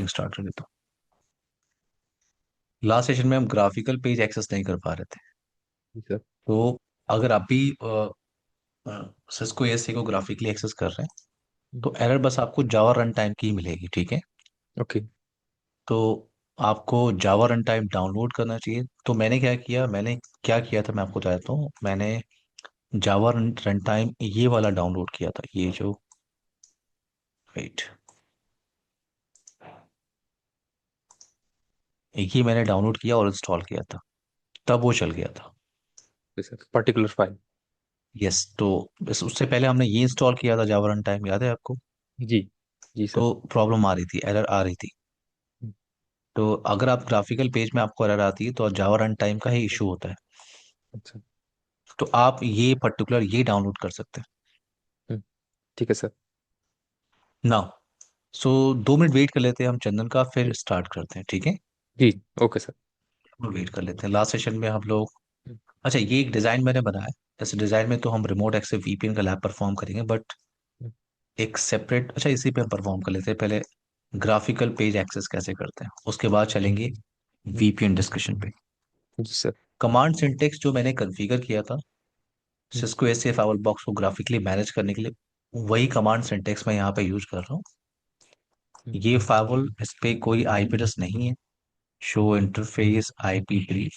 Recording start कर देता हूँ। लास्ट सेशन में हम ग्राफिकल पेज एक्सेस नहीं कर पा रहे थे। जी सर। तो अगर आप भी सिस्को एएससी को ग्राफिकली एक्सेस कर रहे हैं तो एरर बस आपको जावा रन टाइम की ही मिलेगी, ठीक है। ओके। तो आपको जावा रन टाइम डाउनलोड करना चाहिए। तो मैंने क्या किया था मैं आपको बताता हूँ। मैंने जावा रन टाइम ये वाला डाउनलोड किया था, ये जो, वेट, ये मैंने डाउनलोड किया और इंस्टॉल किया था, तब वो चल गया था। Sir particular file. यस। तो उससे पहले हमने ये इंस्टॉल किया था जावा रन टाइम, याद है आपको। जी। जी तो सर। प्रॉब्लम आ रही थी, एरर आ रही थी। तो अगर आप ग्राफिकल पेज में आपको एरर आती है तो जावा रन टाइम का ही इशू होता है। अच्छा। तो आप ये पर्टिकुलर ये डाउनलोड कर सकते हम्म, ठीक है सर। हैं ना। सो 2 मिनट वेट कर लेते हैं हम चंदन का, फिर स्टार्ट करते हैं, ठीक है। जी। Okay sir. वेट कर लेते हैं। लास्ट सेशन में हम लोग, अच्छा, ये एक डिजाइन मैंने बनाया है। इस डिजाइन में तो हम रिमोट एक्सेस वीपीएन का लैब परफॉर्म करेंगे, बट एक सेपरेट, अच्छा, इसी पे हम परफॉर्म कर लेते हैं पहले। ग्राफिकल पेज एक्सेस कैसे करते हैं उसके बाद चलेंगे वीपीएन डिस्कशन पे। जी सर। कमांड सिंटेक्स जो मैंने कॉन्फ़िगर किया था सिस्को एसए फावल बॉक्स को ग्राफिकली मैनेज करने के लिए, वही कमांड सिंटेक्स मैं यहाँ पे यूज कर रहा हूँ। ये फावल, इस पे कोई आईपी एड्रेस नहीं है। शो इंटरफेस आईपी ब्रीफ,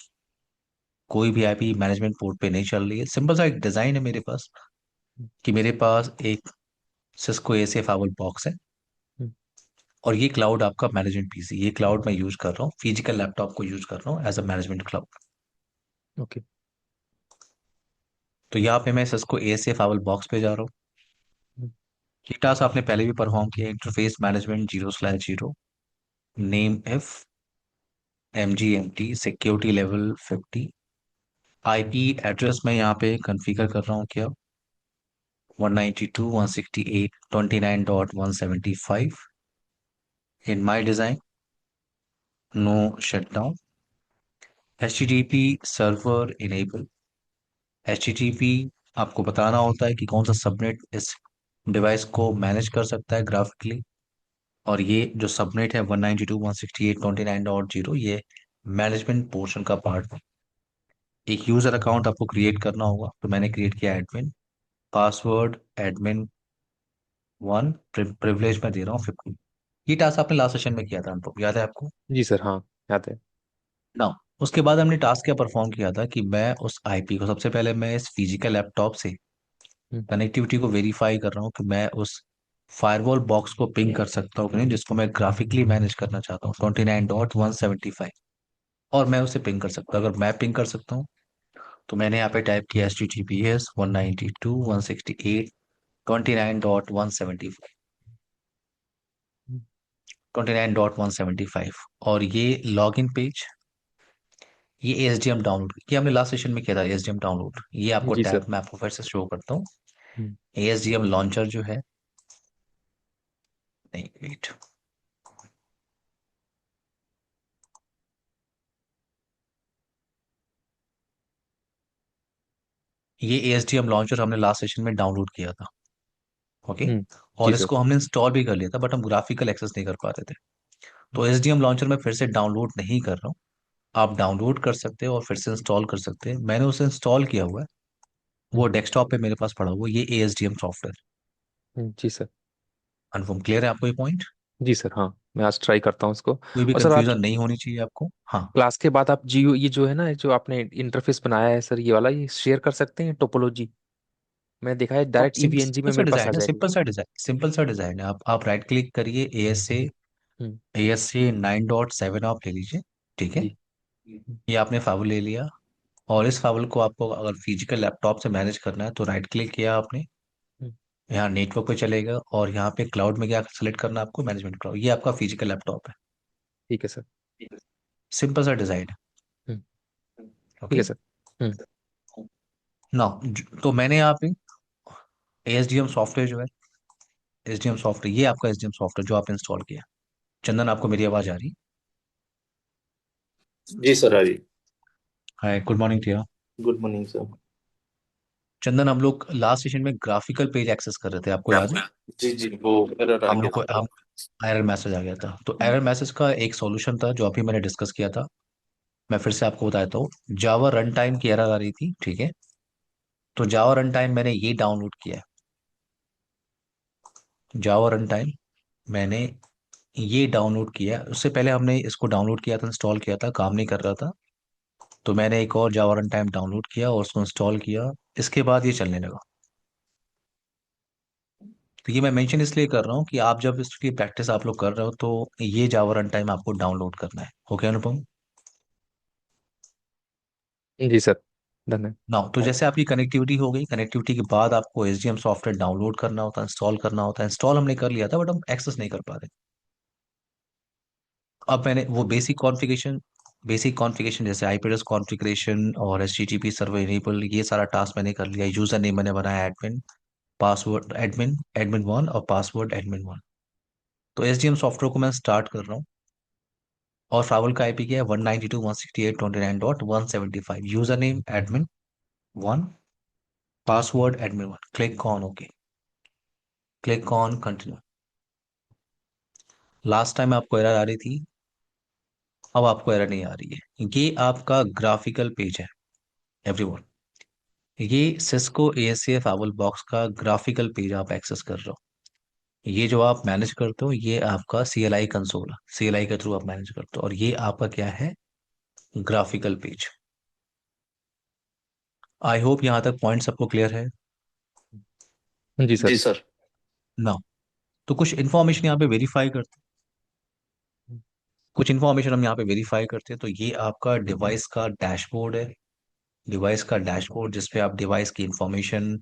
कोई भी आईपी मैनेजमेंट पोर्ट पे नहीं चल रही है। सिंपल सा एक डिजाइन है मेरे पास, कि मेरे पास एक सिस्को एसए फावल बॉक्स है और ये क्लाउड आपका मैनेजमेंट पीसी, ये क्लाउड मैं यूज कर रहा हूँ, फिजिकल लैपटॉप को यूज कर रहा हूँ as a management cloud. Okay. तो यहाँ पे मैं सिस्को एसए फावल बॉक्स पे जा रहा हूँ। ये टास्क आपने पहले भी परफॉर्म किया, interface management 0/0, nameif, MGMT, security level 50। IP address मैं यहाँ पे कॉन्फ़िगर कर रहा हूँ क्या, 192.168.29.175। In my design, no shutdown. HTTP server enable. HTTP आपको बताना होता है कि कौन सा सबनेट इस डिवाइस को मैनेज कर सकता है ग्राफिकली। और ये जो सबनेट है 192.168.29.0, ये मैनेजमेंट पोर्शन का पार्ट है। एक यूजर अकाउंट आपको क्रिएट करना होगा, तो मैंने क्रिएट किया एडमिन। पासवर्ड admin 1, प्रिविलेज में दे रहा हूँ 50। ये टास्क आपने लास्ट सेशन में किया था अनुपम, याद है आपको जी सर, हाँ याद है। ना। उसके बाद हमने टास्क क्या परफॉर्म किया था कि मैं उस आईपी को, सबसे पहले मैं इस फिजिकल लैपटॉप से कनेक्टिविटी को वेरीफाई कर रहा हूँ कि मैं उस फायरवॉल बॉक्स को पिंग कर सकता हूँ कि नहीं, जिसको मैं ग्राफिकली मैनेज करना चाहता हूँ 29.175। और मैं उसे पिंग कर सकता हूँ। अगर मैं पिंग कर सकता हूँ तो मैंने यहाँ पे टाइप किया HTTPS 192.168.29.175, 29.175। और ये लॉग इन पेज, ये ASDM डाउनलोड, ये हमने लास्ट सेशन में किया था ASDM डाउनलोड। ये आपको जी टैब सर। मैं आपको फिर से शो करता हूँ। ASDM लॉन्चर जो है, नहीं वेट, ये ASDM लॉन्चर हमने लास्ट सेशन में डाउनलोड किया था, ओके। जी और सर। इसको हमने इंस्टॉल भी कर लिया था, बट हम ग्राफिकल एक्सेस नहीं कर पाते थे। तो SDM लॉन्चर में फिर से डाउनलोड नहीं कर रहा हूँ। आप डाउनलोड कर सकते हो और फिर से इंस्टॉल कर सकते हैं। मैंने उसे इंस्टॉल किया हुआ है, वो डेस्कटॉप पे मेरे पास पड़ा हुआ है, ये ASDM सॉफ्टवेयर। जी सर। कन्फर्म, क्लियर है आपको ये पॉइंट। जी सर, हाँ मैं आज ट्राई करता हूँ इसको। कोई भी और सर आप कंफ्यूजन नहीं होनी चाहिए आपको, हाँ। क्लास के बाद आप जियो, ये जो है ना, जो आपने इंटरफेस बनाया है सर, ये वाला ये शेयर कर सकते हैं टोपोलॉजी। मैं देखा है तो डायरेक्ट सिंपल ईवीएनजी में सिंपल सा मेरे पास आ डिजाइन है, जाएगी। सिंपल सा डिजाइन है। आप राइट क्लिक करिए, हम्म। ASA 9.7 आप ले लीजिए, ठीक है। जी। ये आपने फाइल ले लिया। और इस फाइल को आपको अगर फिजिकल लैपटॉप से मैनेज करना है तो राइट क्लिक किया आपने, हम्म, यहाँ नेटवर्क पे चलेगा और यहाँ पे क्लाउड में क्या सेलेक्ट करना है आपको, मैनेजमेंट क्लाउड। ये आपका फिजिकल लैपटॉप है। ठीक है सर। सिंपल सा डिजाइन है, हम्म, ठीक ओके है सर। हम्म। ना। तो मैंने यहाँ पे ASDM सॉफ्टवेयर जो है, SDM सॉफ्टवेयर, ये आपका SDM सॉफ्टवेयर जो आपने इंस्टॉल किया। चंदन, आपको मेरी आवाज आ रही जी सर, हरी। है। Good morning Tia. Good morning sir. Chandan, हम लोग लास्ट सेशन में ग्राफिकल पेज एक्सेस कर रहे थे, आपको याद है। जी जी, वो एरर आ हम गया लोग को सर। एरर मैसेज आ गया था। तो एरर मैसेज का एक सॉल्यूशन था जो अभी मैंने डिस्कस किया था। मैं फिर से आपको बताता हूँ। जावा रन टाइम की एरर आ रही थी, ठीक है। तो जावा रन टाइम मैंने ये डाउनलोड किया है। जावा रन टाइम मैंने ये डाउनलोड किया है। उससे पहले हमने इसको डाउनलोड किया था, इंस्टॉल किया था, काम नहीं कर रहा था। तो मैंने एक और जावा रन टाइम डाउनलोड किया और उसको इंस्टॉल किया। इसके बाद ये चलने लगा। तो ये मैं मेंशन इसलिए कर रहा हूँ कि आप जब इसकी प्रैक्टिस आप लोग कर रहे हो तो ये जावा रन टाइम आपको डाउनलोड करना है। ओके अनुपम। जी सर, धन्यवाद। ना तो जैसे आपकी कनेक्टिविटी हो गई, कनेक्टिविटी के बाद आपको एसडीएम सॉफ्टवेयर डाउनलोड करना होता है, इंस्टॉल करना होता है। इंस्टॉल हमने कर लिया था बट हम एक्सेस नहीं कर पा रहे। अब मैंने वो बेसिक कॉन्फ़िगरेशन जैसे आईपी एड्रेस कॉन्फ़िगरेशन और एचटीटीपी सर्वर इनेबल, ये सारा टास्क मैंने कर लिया। यूजर नेम मैंने बनाया admin, password admin admin one और पासवर्ड एडमिन वन। तो एसडीएम सॉफ्टवेयर को मैं स्टार्ट कर रहा हूँ। और फावल का आईपी क्या है? 192.168.29.175। User name admin one, password admin one. Click on okay, click on continue. Last time आपको एरर आ रही थी, अब आपको एरर नहीं आ रही है। ये आपका ग्राफिकल पेज है एवरीवन। ये सिस्को एएसए फावल बॉक्स का ग्राफिकल पेज आप एक्सेस कर रहे हो। ये जो आप मैनेज करते हो ये आपका सीएलआई कंसोल, सीएलआई के थ्रू आप मैनेज करते हो। और ये आपका क्या है? Graphical page. आई होप यहाँ तक पॉइंट सबको क्लियर है जी जी सर। सर। ना। तो कुछ इन्फॉर्मेशन यहाँ पे वेरीफाई करते हैं। कुछ इन्फॉर्मेशन हम यहाँ पे वेरीफाई करते हैं। तो ये आपका डिवाइस का डैशबोर्ड है। डिवाइस का डैशबोर्ड जिसपे आप डिवाइस की information,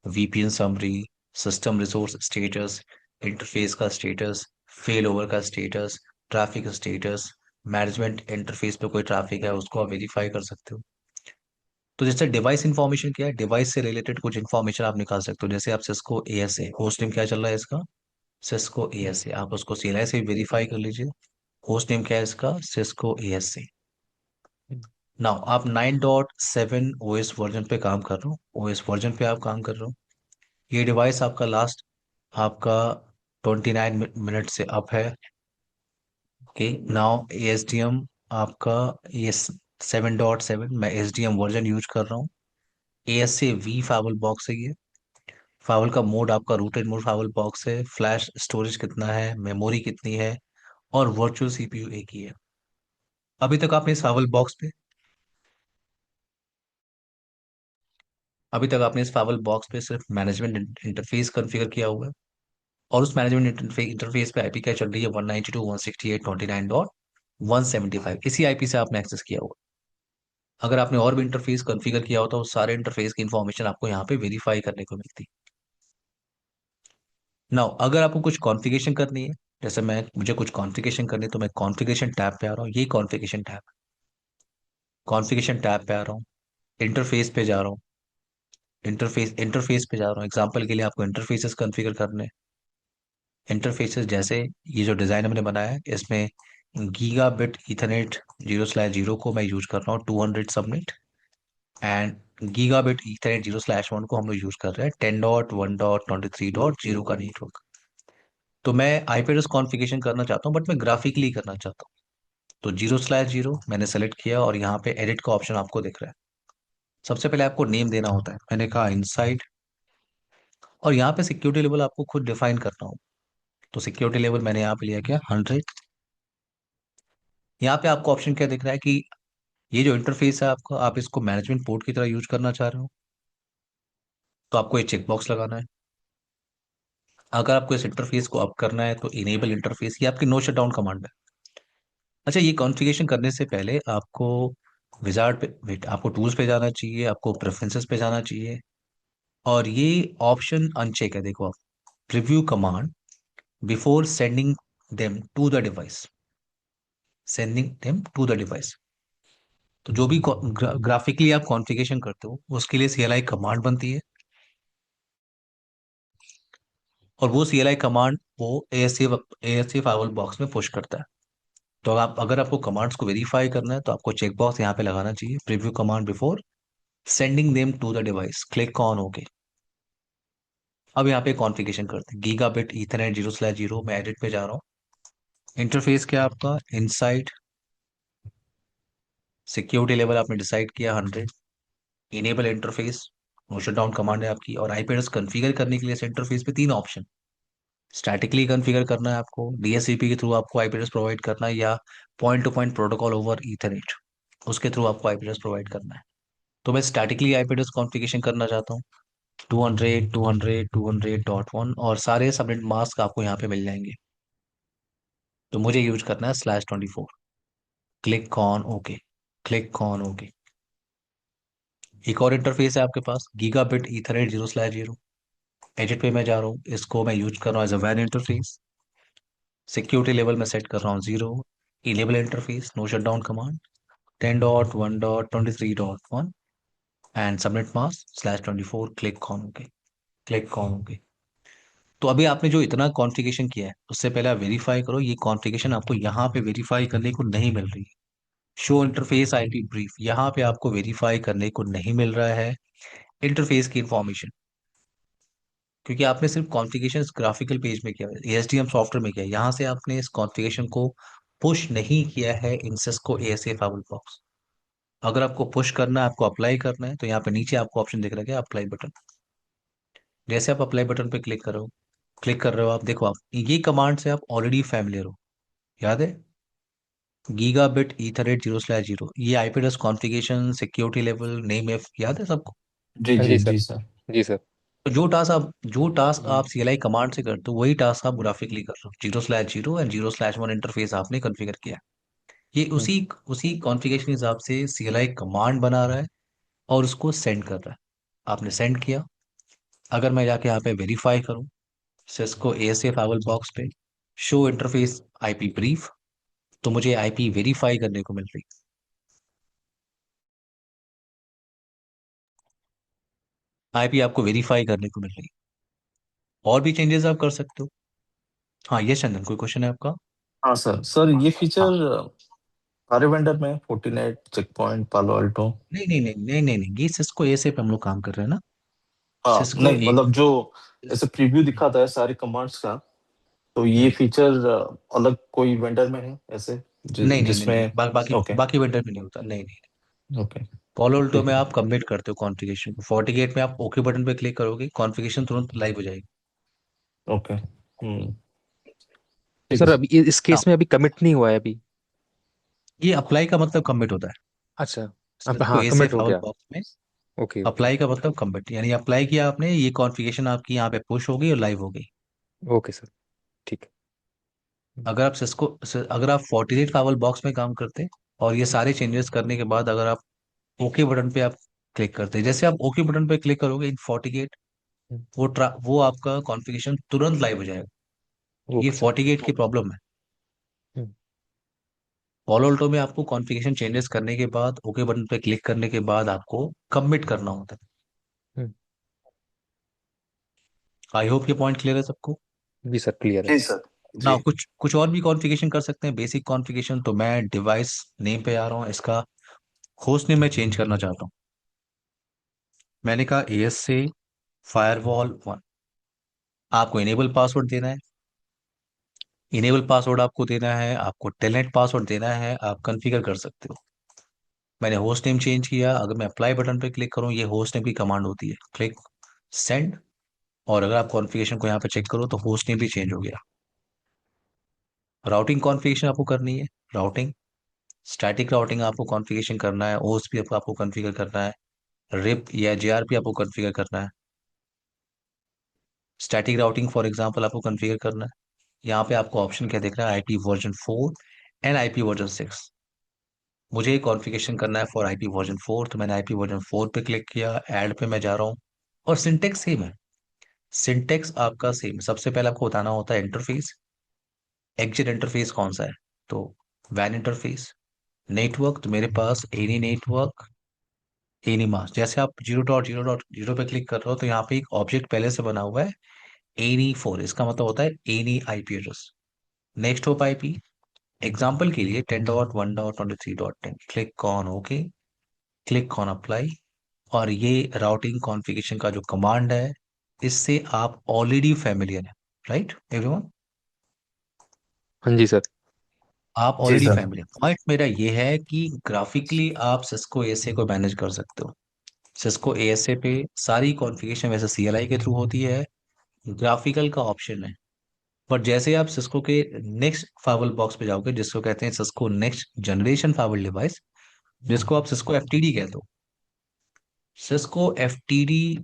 VPN summary, system resource status, interface का स्टेटस, फेल ओवर का status, traffic status, management interface पे कोई ट्रैफिक है उसको आप वेरीफाई कर सकते हो। तो जैसे डिवाइस इंफॉर्मेशन क्या है? डिवाइस से रिलेटेड कुछ इन्फॉर्मेशन आप निकाल सकते हो। जैसे आप सिस्को एएसए होस्ट नेम क्या चल रहा है इसका? Cisco ASA. आप उसको सीएलआई से वेरीफाई कर लीजिए। होस्ट नेम क्या है इसका? Cisco ASA. नाउ आप 9.7 ओएस वर्जन पे काम कर रहे हो, ओएस वर्जन पे आप काम कर रहे हो। ये डिवाइस आपका लास्ट आपका 29 मिनट से अप है। ओके। नाउ एसडीएम आपका ये 7.7, मैं एसडीएम वर्जन यूज कर रहा हूँ। एएसए वी फावल बॉक्स है ये। फावल का मोड आपका रूटेड मोड फावल बॉक्स है। फ्लैश स्टोरेज कितना है, मेमोरी कितनी है, और वर्चुअल सीपीयू एक ही है। अभी तक आपने इस फावल बॉक्स पे अभी तक आपने इस फावल बॉक्स पे सिर्फ मैनेजमेंट इंटरफेस कॉन्फ़िगर किया हुआ है। और उस मैनेजमेंट इंटरफेस पे आईपी क्या चल रही है? 192.168.29.175। इसी आईपी से आपने एक्सेस किया हुआ। अगर आपने और भी इंटरफेस कॉन्फ़िगर किया होता तो उस सारे इंटरफेस की इंफॉर्मेशन आपको यहाँ पे वेरीफाई करने को मिलती। नाउ अगर आपको कुछ कॉन्फ़िगरेशन करनी है, जैसे मुझे कुछ कॉन्फ़िगरेशन करनी है, तो मैं कॉन्फ़िगरेशन टैब पे आ रहा हूँ। ये कॉन्फ़िगरेशन टैब पे आ रहा हूँ। इंटरफेस पे जा रहा हूँ। इंटरफेस पे जा रहा हूँ। एग्जाम्पल के लिए आपको इंटरफेसेस कॉन्फ़िगर करने। इंटरफेसेस जैसे ये जो डिजाइन हमने बनाया है इसमें गीगा बिट ईथरनेट 0/0 को मैं यूज कर रहा हूँ 200 subnet. And giga bit Ethernet 0/1 को हम लोग यूज कर रहे हैं 10.1.23.0 का नेटवर्क। तो मैं आईपी एड्रेस कॉन्फ़िगरेशन करना चाहता हूँ बट मैं ग्राफिकली करना चाहता हूँ। तो 0/0 मैंने सेलेक्ट किया और यहाँ पे एडिट का ऑप्शन आपको दिख रहा है। सबसे पहले आपको नेम देना होता है। मैंने कहा इनसाइड। और यहाँ पे सिक्योरिटी लेवल आपको खुद डिफाइन करना हो। तो सिक्योरिटी लेवल मैंने यहाँ पे लिया क्या? 100। यहाँ पे आपको ऑप्शन क्या दिख रहा है कि ये जो इंटरफेस है आपका, आप इसको मैनेजमेंट पोर्ट की तरह यूज करना चाह रहे हो तो आपको ये चेकबॉक्स लगाना है। अगर आपको इस इंटरफेस को अप करना है तो इनेबल इंटरफेस, ये आपकी नो शटडाउन कमांड है। अच्छा, ये कॉन्फ़िगरेशन करने से पहले आपको विजार्ड पे वेट आपको टूल्स पे जाना चाहिए, आपको प्रेफरेंसेस पे जाना चाहिए। और ये ऑप्शन अनचेक है, देखो आप। Preview command before sending them to the device. तो जो भी ग्राफिकली आप कॉन्फ़िगरेशन करते हो उसके लिए सीएलआई कमांड बनती है। और वो सीएलआई कमांड वो एएससी फाइवल बॉक्स में पुश करता है। तो आप अगर आपको कमांड्स को वेरीफाई करना है तो आपको चेकबॉक्स यहाँ पे लगाना चाहिए, preview command before sending them to the device. Click on okay. अब यहाँ पे कॉन्फ़िगरेशन करते हैं, गीगाबिट ईथरनेट 0/0, मैं एडिट पे जा रहा हूँ। इंटरफेस क्या है आपका, इनसाइड सिक्योरिटी लेवल आपने डिसाइड किया 100, enable interface, no shutdown command है आपकी। और आईपी एड्रेस कॉन्फ़िगर करने के लिए इस इंटरफेस पे तीन ऑप्शन, स्टैटिकली कॉन्फ़िगर करना है आपको, डीएससीपी के थ्रू आपको आईपी एड्रेस प्रोवाइड करना है, या point two point protocol over Ethernet, उसके थ्रू आपको आईपी एड्रेस प्रोवाइड करना है। तो मैं स्टैटिकली आईपी एड्रेस कॉन्फ़िगरेशन करना चाहता हूँ, 200 200 200.1, और सारे सबनेट मास्क आपको यहाँ पे मिल जाएंगे। तो मुझे यूज करना है /24, click on okay, click on okay. एक और इंटरफेस है आपके पास, गीगाबिट ईथरनेट 0/0, एडिट पे मैं जा रहा हूँ, इसको मैं यूज कर रहा हूँ एज अ वैन इंटरफेस। सिक्योरिटी लेवल में सेट कर रहा हूँ 0, enable interface, no shutdown command, 10.1.23.1, and subnet mask /24, click on okay, click on okay. तो अभी आपने जो इतना कॉन्फ़िगरेशन किया है, उससे पहले आप वेरीफाई करो ये कॉन्फ़िगरेशन आपको यहाँ पे वेरीफाई करने को नहीं मिल रही है। शो इंटरफेस आईपी ब्रीफ, यहाँ पे आपको वेरीफाई करने को नहीं मिल रहा है इंटरफेस की इंफॉर्मेशन, क्योंकि आपने सिर्फ कॉन्फ़िगरेशन ग्राफिकल पेज में किया है, एएसडीएम सॉफ्टवेयर में किया है, यहाँ से आपने इस कॉन्फ़िगरेशन को पुश नहीं किया है इन सिस्को एएसए फाइल बॉक्स। अगर आपको पुश करना है, आपको अप्लाई करना है, तो यहाँ पे नीचे आपको ऑप्शन दिख रहा है अप्लाई बटन। जैसे आप अप्लाई बटन पे क्लिक कर रहे हो, आप देखो, आप ये कमांड से आप ऑलरेडी फैमिलियर हो, याद है, गीगाबिट ईथरनेट 0/0, ये IP address configuration, security level, name F, याद है सबको। जी हाँ जी जी सर। जी सर। जी सर। तो जो टास्क आप सीएलआई कमांड से करते हो, वही टास्क आप ग्राफिकली कर रहे हो, 0/0 एंड 0/1 इंटरफेस आपने कॉन्फ़िगर किया है। ये हम्म, उसी उसी कॉन्फ़िगरेशन के हिसाब से सीएलआई कमांड बना रहा है और उसको सेंड कर रहा है। आपने सेंड किया, अगर मैं जाके यहाँ पे वेरीफाई करूँ, सिस्को एएसए फाइल बॉक्स पे शो इंटरफेस आईपी ब्रीफ, तो मुझे आईपी वेरीफाई करने को मिल रही, आईपी आपको वेरीफाई करने को मिल रही। और भी चेंजेस आप कर सकते हो। हाँ, ये चंदन, कोई क्वेश्चन है आपका? हाँ सर, सर ये हाँ, फीचर सारे वेंडर में, Fortinet, Check Point, Palo Alto. नहीं नहीं नहीं नहीं नहीं नहीं, ये सिस्को एएसए पे हम लोग काम कर रहे हैं ना। हाँ सिस्को नहीं, ए मतलब जो ऐसे प्रीव्यू दिखाता है सारे कमांड्स का, तो ये हम्म, फीचर अलग कोई वेंडर में है ऐसे नहीं नहीं नहीं नहीं, जिसमें। बाकी ओके। बाकी वेंडर में नहीं होता, नहीं नहीं। ओके। पॉलो अल्टो ठीक में है। आप कमिट करते हो कॉन्फ़िगरेशन को, FortiGate में आप ओके बटन पे क्लिक करोगे, कॉन्फ़िगरेशन तुरंत लाइव हो जाएगी। ओके। तो ठीक है सर सर। अभी इस हाँ, केस में अभी कमिट नहीं हुआ है अभी। ये अप्लाई का मतलब कमिट होता है। अच्छा। अब सिस्को हाँ एएसए कमिट हो फाइल गया। बॉक्स में ओके ओके। अप्लाई का मतलब कमिट, यानी अप्लाई किया आपने, ये कॉन्फ़िगरेशन आपकी यहाँ पे पुश हो गई और लाइव हो गई। Okay sir. ठीक है। अगर आप FortiGate फाइल बॉक्स में काम करते और ये सारे चेंजेस करने के बाद अगर आप ओके बटन पे आप क्लिक करते हैं, जैसे आप ओके बटन पे क्लिक करोगे इन FortiGate, वो आपका कॉन्फ़िगरेशन तुरंत लाइव हो जाएगा। ये ओके सर। FortiGate की प्रॉब्लम है। हम्म, Palo Alto में आपको कॉन्फ़िगरेशन चेंजेस करने के बाद ओके बटन पे क्लिक करने के बाद आपको कमिट करना होता हम्म, है। आई होप ये पॉइंट क्लियर है सबको। जी सर क्लियर है। जी सर। ना जी। कुछ कुछ और भी कॉन्फ़िगरेशन कर सकते हैं, बेसिक कॉन्फ़िगरेशन। तो मैं डिवाइस नेम पे आ रहा हूँ, इसका होस्ट नेम मैं चेंज करना चाहता हूँ। मैंने कहा एएस से Firewall 1, आपको इनेबल पासवर्ड देना है, इनेबल पासवर्ड आपको देना है, आपको टेलनेट पासवर्ड देना है, आप कॉन्फ़िगर कर सकते हो। मैंने होस्ट नेम चेंज किया, अगर मैं अप्लाई बटन पे क्लिक करूँ, ये होस्ट नेम की कमांड होती है, क्लिक सेंड। और अगर आप कॉन्फ़िगरेशन को यहाँ पे चेक करो तो होस्ट नेम भी चेंज हो गया। राउटिंग कॉन्फ़िगरेशन आपको करनी है, राउटिंग, स्टैटिक राउटिंग आपको कॉन्फ़िगरेशन करना है, ओएसपी आपको कॉन्फ़िगर करना है, रिप या जेआरपी आपको कॉन्फ़िगर करना है। स्टैटिक राउटिंग फॉर एग्जांपल आपको कॉन्फ़िगर करना है। यहाँ पे आपको ऑप्शन क्या दिख रहा है, IP version 4 and IP version 6। मुझे कॉन्फ़िगरेशन करना है फॉर IP वर्जन 4, तो मैंने IP वर्जन 4 पे क्लिक किया, ऐड पे मैं जा रहा हूँ, और सिंटेक्स सेम है। सिंटेक्स आपका सेम, सबसे पहले आपको बताना होता है इंटरफेस, एग्जिट इंटरफेस कौन सा है। तो वैन इंटरफेस, नेटवर्क, तो मेरे पास एनी नेटवर्क, एनी मास्क। जैसे आप 0.0.0 पे क्लिक कर रहे हो, तो यहाँ पे एक ऑब्जेक्ट पहले से बना हुआ है, एनी 4, इसका मतलब होता है any IP address. Next hop IP, example के लिए 10.1.23.10, click on okay, click on apply. और ये राउटिंग कॉन्फ़िगरेशन का जो कमांड है, इससे आप ऑलरेडी फैमिलियर हैं, राइट एवरीवन? हाँ जी सर। आप जी ऑलरेडी सर। फैमिलियर। पॉइंट मेरा ये है कि ग्राफिकली आप सिस्को एएसए को मैनेज कर सकते हो। सिस्को एएसए पे सारी कॉन्फ़िगरेशन वैसे सीएलआई के थ्रू होती है, ग्राफिकल का ऑप्शन है। पर जैसे आप सिस्को के नेक्स्ट फाइवल बॉक्स पे जाओगे, जिसको कहते हैं सिस्को नेक्स्ट जनरेशन फाइवल डिवाइस, जिसको आप सिस्को एफटीडी कहते हो, सिस्को एफटीडी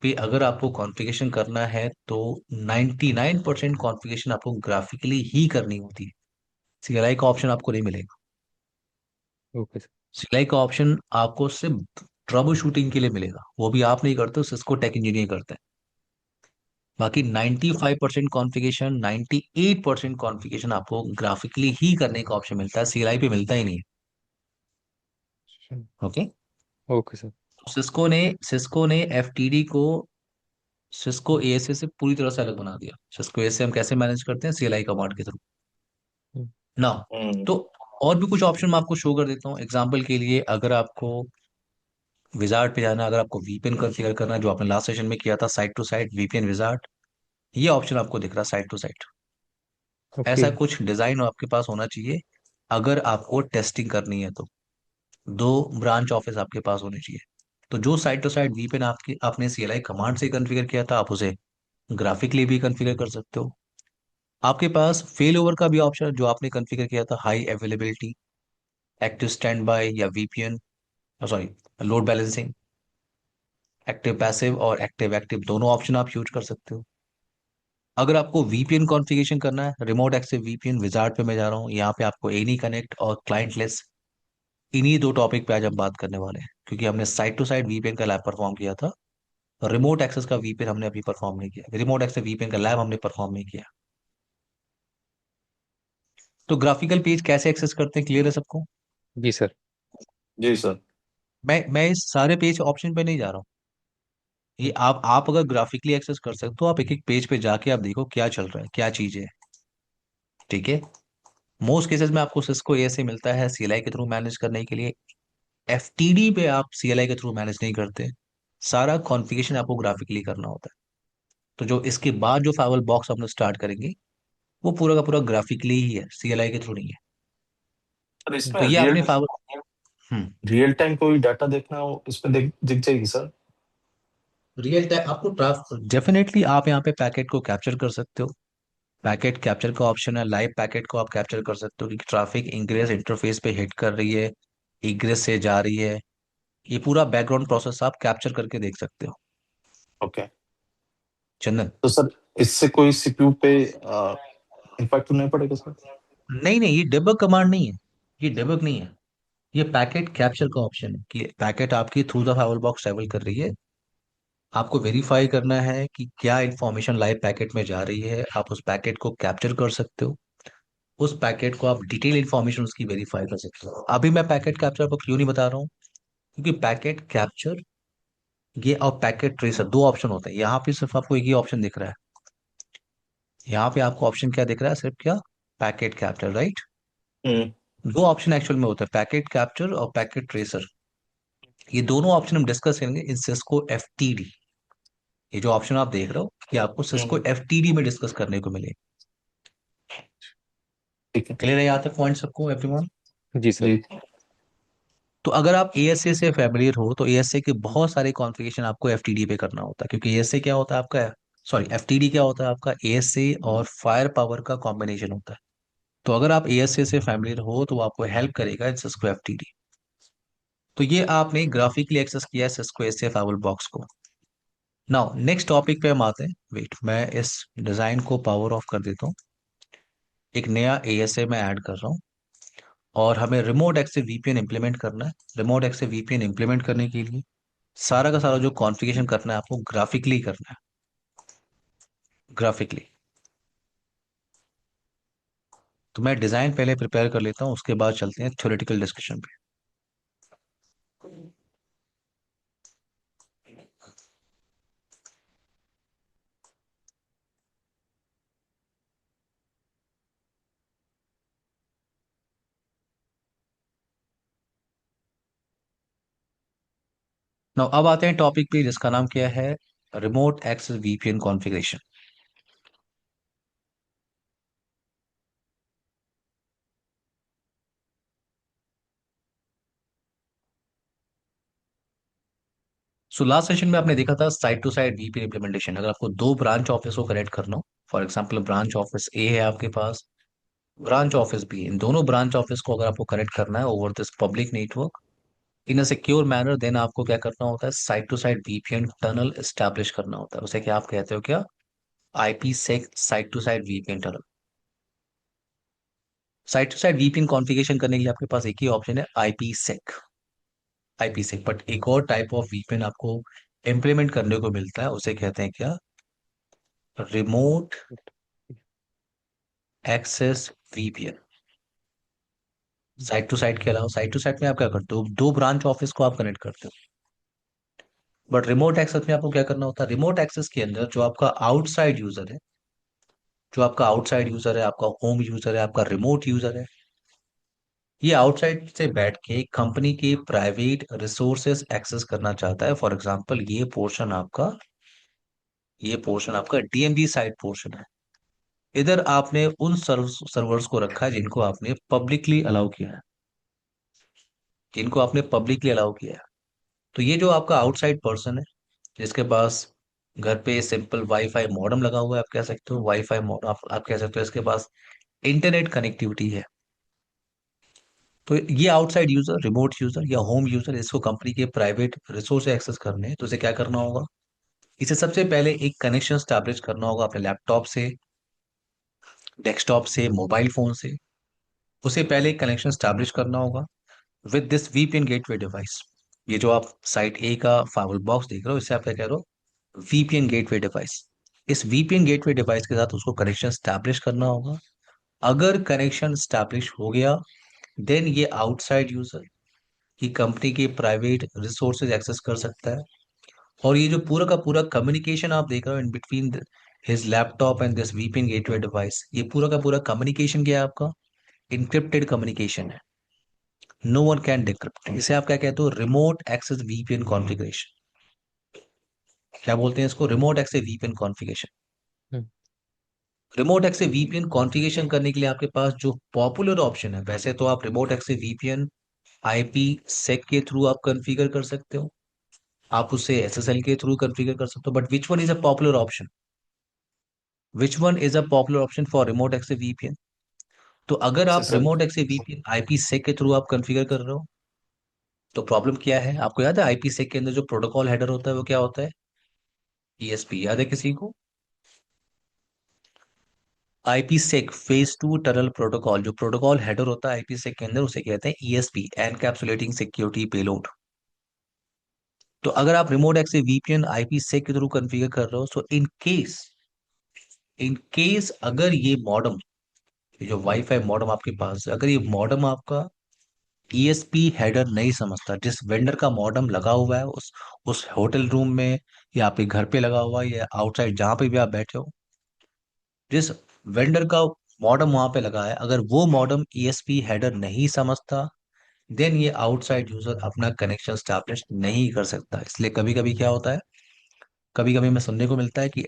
पे अगर आपको कॉन्फ़िगरेशन करना है तो 99% कॉन्फ़िगरेशन आपको ग्राफिकली ही करनी होती है। सीएलआई का ऑप्शन आपको नहीं मिलेगा। Okay sir. सीएलआई का ऑप्शन आपको सिर्फ ट्रबल शूटिंग के लिए मिलेगा, वो भी आप नहीं करते हो, सिस्को टेक इंजीनियर करते हैं। बाकी 95% कॉन्फ़िगरेशन, 98% कॉन्फ़िगरेशन आपको ग्राफिकली ही करने का ऑप्शन मिलता है, सीएलआई पे मिलता ही नहीं है। ओके। Okay sir. सिस्को ने एफटीडी को सिस्को एएसए से पूरी तरह से अलग बना दिया। सिस्को एएसए हम कैसे मैनेज करते हैं? सीएलआई कमांड के थ्रू हम्म। ना। हम्म। तो और भी कुछ ऑप्शन मैं आपको शो कर देता हूँ। एग्जांपल के लिए, अगर आपको विजार्ड पे जाना है, अगर आपको वीपीएन कॉन्फ़िगर करना है, जो आपने लास्ट सेशन में किया था, site to site VPN wizard, ये ऑप्शन आपको दिख रहा है, साइट टू साइट। ओके। ऐसा कुछ डिजाइन आपके पास होना चाहिए अगर आपको टेस्टिंग करनी है तो। दो ब्रांच ऑफिस आपके पास होने चाहिए। तो जो साइट टू साइट वीपीएन आपकी आपने सीएलआई कमांड से कॉन्फ़िगर किया था, आप उसे ग्राफिकली भी कॉन्फ़िगर कर सकते हो। आपके पास फेल ओवर का भी ऑप्शन है, जो आपने कॉन्फ़िगर किया था, high availability, active standby या VPN, sorry, load balancing, active passive और एक्टिव एक्टिव दोनों ऑप्शन आप यूज कर सकते हो। अगर आपको वीपीएन कॉन्फ़िगरेशन करना है, रिमोट एक्सेस वीपीएन विजार्ड पे मैं जा रहा हूँ, यहाँ पे आपको एनी कनेक्ट और क्लाइंटलेस, इन्हीं दो टॉपिक पे आज हम बात करने वाले हैं, क्योंकि हमने साइड टू साइड वीपीएन का लैब परफॉर्म किया था। रिमोट एक्सेस का वीपीएन हमने अभी परफॉर्म नहीं किया, रिमोट एक्सेस वीपीएन का लैब हमने परफॉर्म नहीं किया। तो ग्राफिकल पेज कैसे एक्सेस करते हैं, क्लियर है सबको? जी सर। जी सर। मैं इस सारे पेज ऑप्शन पे नहीं जा रहा हूँ। ये आप अगर ग्राफिकली एक्सेस कर सकते हो, आप एक एक पेज पे जाके आप देखो क्या चल रहा है, क्या चीज है। ठीक है। मोस्ट केसेस में आपको सिस्को एएसए मिलता है सीएलआई के थ्रू मैनेज करने के लिए। एफटीडी पे आप सीएलआई के थ्रू मैनेज नहीं करते, सारा कॉन्फ़िगरेशन आपको ग्राफिकली करना होता है। तो जो इसके बाद जो फाइवल बॉक्स हम लोग स्टार्ट करेंगे, वो पूरा का पूरा ग्राफिकली ही है, सीएलआई के थ्रू नहीं है। सर इसमें तो ये रियल आपने फाइवल। हम्म। रियल टाइम कोई डाटा देखना हो इसमें दिख जाएगी सर? रियल टाइम आपको डेफिनेटली आप यहाँ पे पैकेट को कैप्चर कर सकते हो। पैकेट कैप्चर का ऑप्शन है, लाइव पैकेट को आप कैप्चर कर सकते हो कि ट्रैफिक इंग्रेस इंटरफेस पे हिट कर रही है, इग्रेस से जा रही है। ये पूरा बैकग्राउंड प्रोसेस आप कैप्चर करके देख सकते हो। ओके। चंदन। तो सर इससे कोई सीपीयू पे इम्पैक्ट तो नहीं पड़ेगा सर? नहीं नहीं, ये डेबग कमांड नहीं है, ये डेबग नहीं है। ये पैकेट कैप्चर का ऑप्शन है कि पैकेट आपकी through the fiber box travel कर रही है। आपको वेरीफाई करना है कि क्या इंफॉर्मेशन लाइव पैकेट में जा रही है, आप उस पैकेट को कैप्चर कर सकते हो। उस पैकेट को आप डिटेल इंफॉर्मेशन उसकी वेरीफाई कर सकते हो। अभी मैं पैकेट कैप्चर को क्यों नहीं बता रहा हूँ? क्योंकि पैकेट कैप्चर ये और पैकेट ट्रेसर दो ऑप्शन होते हैं। यहाँ पे सिर्फ आपको एक ही ऑप्शन दिख रहा है। यहाँ पे आपको ऑप्शन क्या दिख रहा है? सिर्फ क्या? Packet capture, right? हम्म। दो ऑप्शन एक्चुअल में होता है, पैकेट कैप्चर और पैकेट ट्रेसर। ये दोनों ऑप्शन हम डिस्कस करेंगे इन सिस्को एफटीडी। ये जो ऑप्शन आप देख रहे हो, ये आपको सिस्को हम्म। एफटीडी में डिस्कस करने को मिले। ठीक है। क्लियर है यहाँ तक पॉइंट सबको, एवरीवन? जी सर। जी। तो अगर आप एएसए से फैमिलियर हो, तो एएसए के बहुत सारे कॉन्फ़िगरेशन आपको एफटीडी पे करना होता है, क्योंकि एएसए क्या होता है आपका, सॉरी, एफटीडी क्या होता है आपका, एएसए और फायर पावर का कॉम्बिनेशन होता है। तो अगर आप एएसए से फैमिलियर हो तो वो आपको हेल्प करेगा इन सिस्को एफटीडी। तो ये आपने ग्राफिकली एक्सेस किया है सिस्को एसए फाइबर बॉक्स को। नाउ नेक्स्ट टॉपिक पे हम आते हैं। वेट, मैं इस डिजाइन को पावर ऑफ कर देता हूँ। एक नया एएसए में ऐड कर रहा हूँ, और हमें रिमोट एक्सेस वीपीएन इंप्लीमेंट करना है। रिमोट एक्सेस वीपीएन इंप्लीमेंट करने के लिए सारा का सारा जो कॉन्फ़िगरेशन करना है आपको ग्राफिकली करना है, ग्राफिकली। तो मैं डिजाइन पहले प्रिपेयर कर लेता हूँ, उसके बाद चलते हैं थ्योरेटिकल डिस्कशन पे। नाउ अब आते हैं टॉपिक पे, जिसका नाम क्या है, remote access VPN configuration. So last session में आपने देखा था side to side VPN implementation. अगर आपको दो ब्रांच ऑफिस को कनेक्ट करना हो, for example branch office A है आपके पास, ब्रांच ऑफिस बी, इन दोनों ब्रांच ऑफिस को अगर आपको कनेक्ट करना है over this public network in a secure manner, then आपको क्या करना होता है, side to side VPN tunnel establish करना होता है। उसे क्या आप कहते हो, क्या? IP sec side to side VPN tunnel. Side to side VPN configuration करने के लिए आपके पास एक ही ऑप्शन है, IP सेक। बट एक और टाइप ऑफ VPN आपको इम्प्लीमेंट करने को मिलता है, उसे कहते हैं क्या? Remote access VPN। Side to side के अलावा, साइड टू साइड में आप क्या करते हो, दो ब्रांच ऑफिस को आप कनेक्ट करते हो। बट रिमोट एक्सेस में आपको क्या करना होता है, रिमोट एक्सेस के अंदर जो आपका आउटसाइड यूजर है, जो आपका आउटसाइड यूजर है, आपका होम यूजर है, आपका रिमोट यूजर है, ये आउटसाइड से बैठ के कंपनी के प्राइवेट रिसोर्सेज एक्सेस करना चाहता है। फॉर एग्जांपल ये पोर्शन आपका DMZ साइड पोर्शन है। इधर आपने उन सर्वर्स को रखा है जिनको आपने पब्लिकली अलाउ किया है। तो ये जो आपका आउटसाइड पर्सन है, जिसके पास घर पे सिंपल वाईफाई मॉडेम लगा हुआ है, आप कह सकते हो वाईफाई मॉडेम, आप कह सकते हो इसके पास इंटरनेट कनेक्टिविटी है। तो ये आउटसाइड यूजर, रिमोट यूजर या होम यूजर, इसको कंपनी के प्राइवेट रिसोर्स एक्सेस करने हैं, तो इसे क्या करना होगा, इसे सबसे पहले एक कनेक्शन स्टैब्लिश करना होगा अपने लैपटॉप से, डेस्कटॉप से, मोबाइल फोन से। उसे पहले एक कनेक्शन स्टैब्लिश करना होगा with this VPN gateway device. ये जो आप साइट ए का फाइवल बॉक्स देख रहे हो, इससे आप क्या कह रहे हो, VPN गेटवे डिवाइस। इस VPN गेटवे डिवाइस के साथ उसको कनेक्शन स्टैब्लिश करना होगा। अगर कनेक्शन स्टैब्लिश हो गया, देन ये आउटसाइड यूजर की कंपनी के प्राइवेट रिसोर्सेज एक्सेस कर सकता है। और ये जो पूरा का पूरा कम्युनिकेशन आप देख रहे हो in between his laptop and this VPN gateway device, ये पूरा का पूरा कम्युनिकेशन क्या है आपका, इनक्रिप्टेड कम्युनिकेशन है। No one can decrypt. इसे आप क्या कहते हो, रिमोट एक्सेस VPN कॉन्फ़िगरेशन। क्या बोलते हैं इसको, रिमोट एक्सेस VPN कॉन्फ़िगरेशन। हम्म। रिमोट एक्सेस VPN कॉन्फ़िगरेशन करने के लिए आपके पास जो पॉपुलर ऑप्शन है, वैसे तो आप remote access VPN IP sec के थ्रू आप कॉन्फ़िगर कर सकते हो, आप उसे SSL के थ्रू कॉन्फ़िगर कर सकते हो, but which one is a popular option, which one is a popular option for remote access VPN? तो अगर आप SSL। Remote access VPN IP sec के थ्रू आप कॉन्फ़िगर कर रहे हो, तो प्रॉब्लम क्या है, आपको याद है IP सेक के अंदर जो प्रोटोकॉल हेडर होता है वो क्या होता है, ESP, याद है किसी को? IP सेक फेज 2 टनल प्रोटोकॉल, जो प्रोटोकॉल हेडर होता है IP सेक के अंदर, उसे कहते हैं ESP, एनकैप्सुलेटिंग सिक्योरिटी पेलोड। तो अगर आप remote access VPN IP sec के थ्रू कॉन्फ़िगर कर रहे हो, सो इन केस अगर ये मॉडम, ये जो वाईफाई मॉडम आपके पास है, अगर ये मॉडम आपका ESP हेडर नहीं समझता, जिस वेंडर का मॉडम लगा हुआ है उस होटल रूम में, या आपके घर पे लगा हुआ है, या आउटसाइड जहां पे भी आप बैठे हो, जिस वेंडर का मॉडम वहां पे लगा है, अगर वो मॉडम ESP हेडर नहीं समझता, देन ये आउटसाइड यूजर अपना कनेक्शन स्टैब्लिश नहीं कर सकता। इसलिए कभी कभी क्या होता है, कभी कभी हमें सुनने को मिलता है कि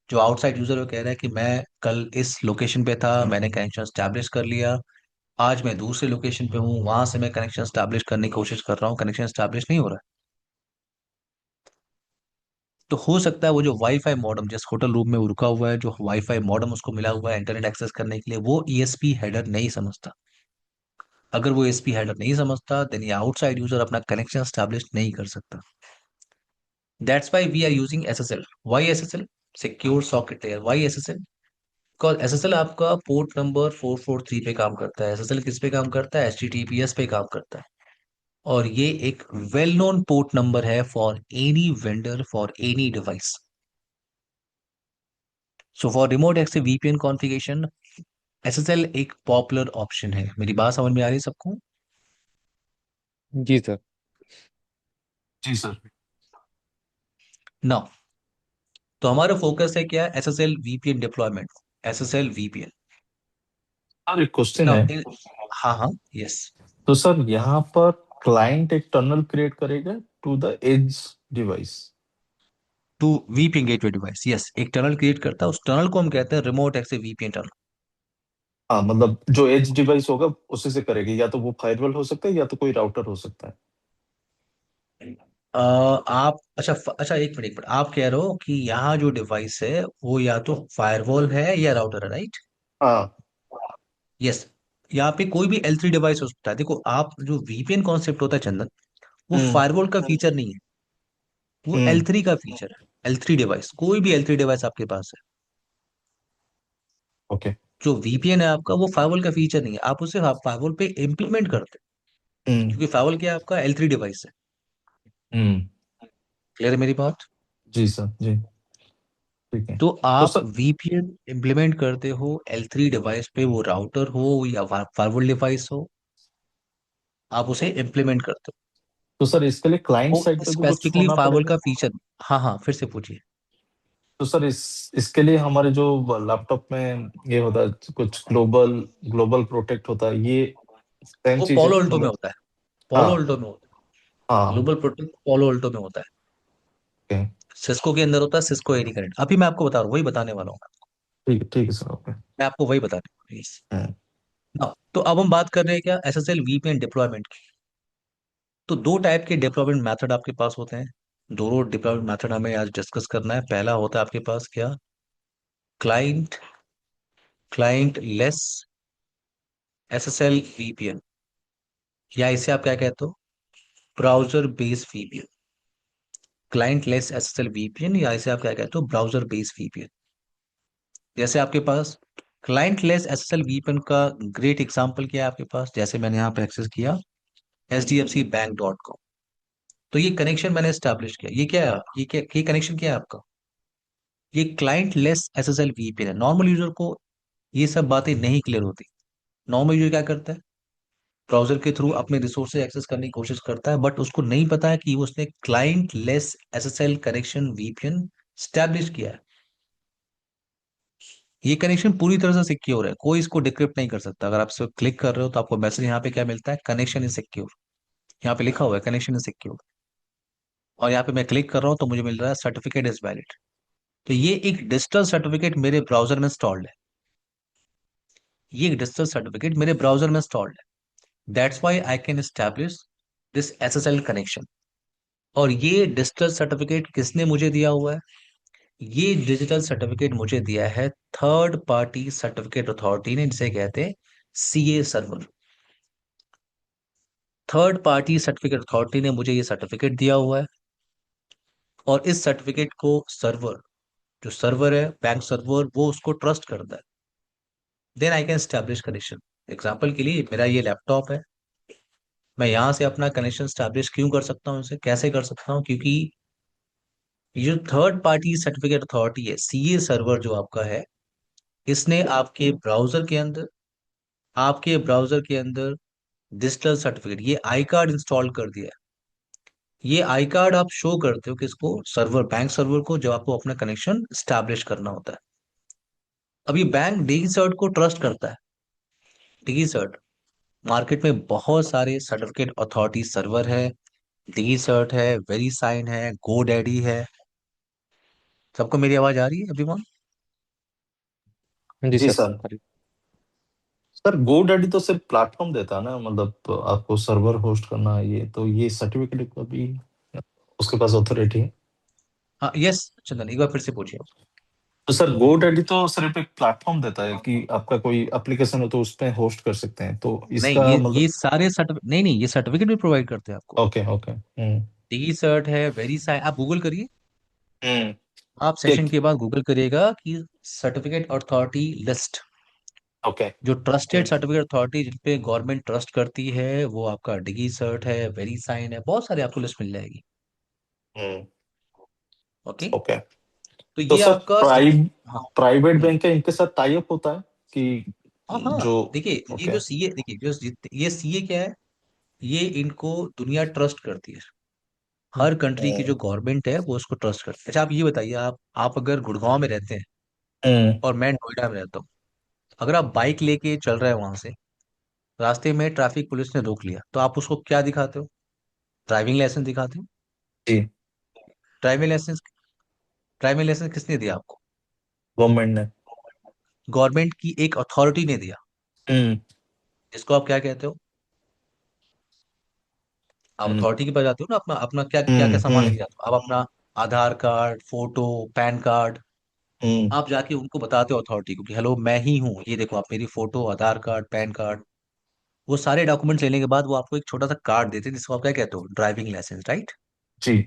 जो आउटसाइड यूजर वो कह रहा है कि मैं कल इस लोकेशन पे था, मैंने कनेक्शन स्टैब्लिश कर लिया, आज मैं दूसरे लोकेशन पे हूँ, वहां से मैं कनेक्शन स्टैब्लिश करने की कोशिश कर रहा हूँ, कनेक्शन स्टैब्लिश नहीं हो रहा है। तो हो सकता है वो जो वाईफाई मॉडम जिस होटल रूम में वो रुका हुआ है, जो वाईफाई मॉडम उसको मिला हुआ है इंटरनेट एक्सेस करने के लिए, वो ESP हेडर नहीं समझता। अगर वो ESP हेडर नहीं समझता, देन ये आउटसाइड यूजर अपना कनेक्शन स्टैब्लिश नहीं कर सकता। That's why we are using SSL। Why SSL? Secure socket layer. Why SSL? Because SSL आपका पोर्ट नंबर 443 पे काम करता है। SSL किस पे काम करता है, HTTPS पे काम करता है। और ये एक वेल नोन पोर्ट नंबर है for any vendor, for any device. So for remote access VPN configuration, SSL एक पॉपुलर ऑप्शन है। मेरी बात समझ में आ रही है सबको? जी सर। जी सर। ना, तो हमारा फोकस है क्या, SSL VPN deployment, SSL VPN। Sir एक क्वेश्चन ना, है। हाँ हाँ, यस। तो सर यहाँ पर क्लाइंट एक टनल क्रिएट करेगा to the edge device. To VPN gateway device, yes, एक टनल क्रिएट करता है, उस टनल को हम कहते हैं रिमोट एक्सेस वीपीएन टनल। हाँ, मतलब जो एज डिवाइस होगा उसी से करेगी, या तो वो फायरवॉल हो सकता है या तो कोई राउटर हो सकता है। आप अच्छा अच्छा, एक मिनट, आप कह रहे हो कि यहाँ जो डिवाइस है वो या तो फायरवॉल है या राउटर है, राइट? हाँ। यस। यहाँ पे कोई भी L3 डिवाइस हो सकता है। देखो, आप जो वीपीएन कॉन्सेप्ट होता है चंदन, वो हम्म। फायरवॉल का फीचर नहीं है, वो हम्म। L3 का फीचर है। L3 डिवाइस, कोई भी L3 डिवाइस आपके पास है, ओके। जो वीपीएन है आपका, वो फायरवॉल का फीचर नहीं है, आप उसे फायरवॉल पे इम्प्लीमेंट करते हैं, हम्म। क्योंकि फायरवॉल क्या है आपका, L3 डिवाइस है। हम्म। क्लियर है मेरी बात? जी सर, जी। ठीक है। तो तो आप सर। वीपीएन इम्प्लीमेंट करते हो L3 डिवाइस पे, वो राउटर हो या फायरवॉल डिवाइस हो, आप उसे इम्प्लीमेंट करते तो सर इसके लिए क्लाइंट हो, साइड वो पे भी कुछ स्पेसिफिकली होना फायरवॉल पड़ेगा। का फीचर। हाँ हाँ, फिर से पूछिए। तो सर इसके लिए हमारे जो लैपटॉप में ये होता है कुछ ग्लोबल ग्लोबल प्रोटेक्ट होता है, ये सेम वो चीज है पोलो अल्टो में मतलब। होता है, पोलो हाँ। अल्टो में होता है, हाँ। ग्लोबल प्रोटेक्ट पोलो अल्टो में होता है। ओके। सिस्को के अंदर होता है, सिस्को एडी कनेक्ट। अभी मैं आपको बता रहा हूँ, वही बताने वाला हूँ ठीक है सर, ओके। मैं आपको वही बताने वाला हूँ, yes। हम्म। Now, तो अब हम बात कर रहे हैं क्या, एसएसएल वीपीएन डिप्लॉयमेंट की। तो दो टाइप के डिप्लॉयमेंट मेथड आपके पास होते हैं, दोनों डिप्लॉयमेंट मेथड हमें आज डिस्कस करना है। पहला होता है आपके पास क्या, client client less SSL VPN, या इसे आप क्या कहते हो, browser based VPN. Client less SSL VPN, या इसे आप क्या कहते हो, ब्राउजर बेस्ड वीपीएन। जैसे आपके पास क्लाइंट लेस एसएसएल वीपीएन का ग्रेट एग्जांपल क्या है आपके पास, जैसे मैंने यहाँ पे एक्सेस किया HDFC Bank.com, तो ये कनेक्शन मैंने स्टैब्लिश किया, ये क्या है, ये कनेक्शन क्या है आपका, ये क्लाइंट लेस एसएसएल वीपीएन है। नॉर्मल यूजर को ये सब बातें नहीं क्लियर होती। नॉर्मल यूजर क्या करता है, ब्राउजर के थ्रू अपने रिसोर्स एक्सेस करने की कोशिश करता है, बट उसको नहीं पता है कि उसने client less SSL connection VPN establish किया है। ये कनेक्शन पूरी तरह से सिक्योर है, कोई इसको डिक्रिप्ट नहीं कर सकता। अगर आप इस क्लिक कर रहे हो तो आपको मैसेज यहाँ पे क्या मिलता है, कनेक्शन इज सिक्योर। यहाँ पे लिखा हुआ है कनेक्शन इज सिक्योर, और यहाँ पे मैं क्लिक कर रहा हूँ तो मुझे मिल रहा है सर्टिफिकेट इज वैलिड। तो ये एक डिजिटल सर्टिफिकेट मेरे ब्राउजर में इंस्टॉल्ड है, ये एक डिजिटल सर्टिफिकेट मेरे ब्राउजर में इंस्टॉल्ड है। That's why I can establish this SSL connection. और ये डिजिटल सर्टिफिकेट किसने मुझे दिया हुआ है, ये डिजिटल सर्टिफिकेट मुझे दिया है थर्ड पार्टी सर्टिफिकेट अथॉरिटी ने, जिसे कहते हैं CA server. Third party certificate authority ने मुझे ये सर्टिफिकेट दिया हुआ है, और इस सर्टिफिकेट को सर्वर, जो सर्वर है बैंक सर्वर, वो उसको ट्रस्ट करता है। Then I can establish connection. Example के लिए मेरा ये लैपटॉप है, मैं यहाँ से अपना कनेक्शन स्टैब्लिश क्यों कर सकता हूँ, इसे कैसे कर सकता हूँ, क्योंकि ये जो थर्ड पार्टी सर्टिफिकेट अथॉरिटी है, सीए सर्वर जो आपका है, इसने आपके ब्राउजर के अंदर डिजिटल सर्टिफिकेट, ये आई कार्ड इंस्टॉल कर दिया है। ये आई कार्ड आप शो करते हो किसको, सर्वर, बैंक सर्वर को, जब आपको अपना कनेक्शन स्टैब्लिश करना होता है। अब ये बैंक डीसर्ट को ट्रस्ट करता है। डीसर्ट, मार्केट में बहुत सारे सर्टिफिकेट अथॉरिटी सर्वर है, डीसर्ट है, वेरीसाइन है, गोडैडी है। सबको मेरी आवाज आ रही है अभिमान? जी जी सर। सर। अरे, सर गोडैडी तो सिर्फ प्लेटफॉर्म देता है ना, मतलब आपको सर्वर होस्ट करना है, ये तो ये सर्टिफिकेट का भी उसके पास अथॉरिटी है। हाँ यस चंदन, एक बार फिर से पूछिए। तो सर गोडैडी तो सिर्फ एक प्लेटफॉर्म देता है कि आपका कोई एप्लीकेशन हो तो उस पे होस्ट कर सकते हैं, तो नहीं, इसका ये मतलब। सारे सर्टिफिकेट नहीं नहीं, ये सर्टिफिकेट भी प्रोवाइड करते हैं आपको। Okay okay. Hmm. D cert है, वेरीसाइन, आप गूगल करिए, हम्म। आप सेशन ठीक। के बाद गूगल करिएगा कि सर्टिफिकेट अथॉरिटी लिस्ट, ओके। जो ट्रस्टेड हम्म। सर्टिफिकेट अथॉरिटी जिन पे गवर्नमेंट ट्रस्ट करती है, वो आपका डिगी सर्ट है, वेरीसाइन है, बहुत सारे आपको लिस्ट मिल जाएगी। हम्म। ओके। ओके। तो तो ये सर आपका हाँ। प्राइवेट हम्म, बैंक का इनके साथ टाई अप होता है कि हाँ हाँ, जो। देखिए ये ओके। जो सीए, देखिए जो ये सीए क्या है, ये इनको दुनिया ट्रस्ट करती है। हर कंट्री की जो हम्म। गवर्नमेंट है वो उसको ट्रस्ट करती है। अच्छा आप ये बताइए, आप अगर गुड़गांव में रहते हैं हम्म। और मैं नोएडा में रहता हूँ, अगर आप बाइक लेके चल रहे हैं वहां से, रास्ते में ट्रैफिक पुलिस ने रोक लिया, तो आप उसको क्या दिखाते हो, ड्राइविंग लाइसेंस दिखाते हो। जी। ड्राइविंग लाइसेंस ड्राइविंग लाइसेंस किसने दिया आपको? गवर्नमेंट ने। गवर्नमेंट की एक अथॉरिटी ने दिया, हम्म। जिसको आप क्या कहते हो? आप हम्म। अथॉरिटी के पास जाते हो ना, अपना अपना क्या क्या क्या सामान हम्म। लेके जाते हो आप? अपना आधार कार्ड, फोटो, पैन कार्ड। हम्म। आप जाके उनको बताते हो अथॉरिटी को कि हेलो मैं ही हूँ, ये देखो आप मेरी फोटो, आधार कार्ड, पैन कार्ड। वो सारे डॉक्यूमेंट्स लेने के बाद वो आपको एक छोटा सा कार्ड देते हैं, जिसको आप क्या कहते हो? Driving licence, right? जी।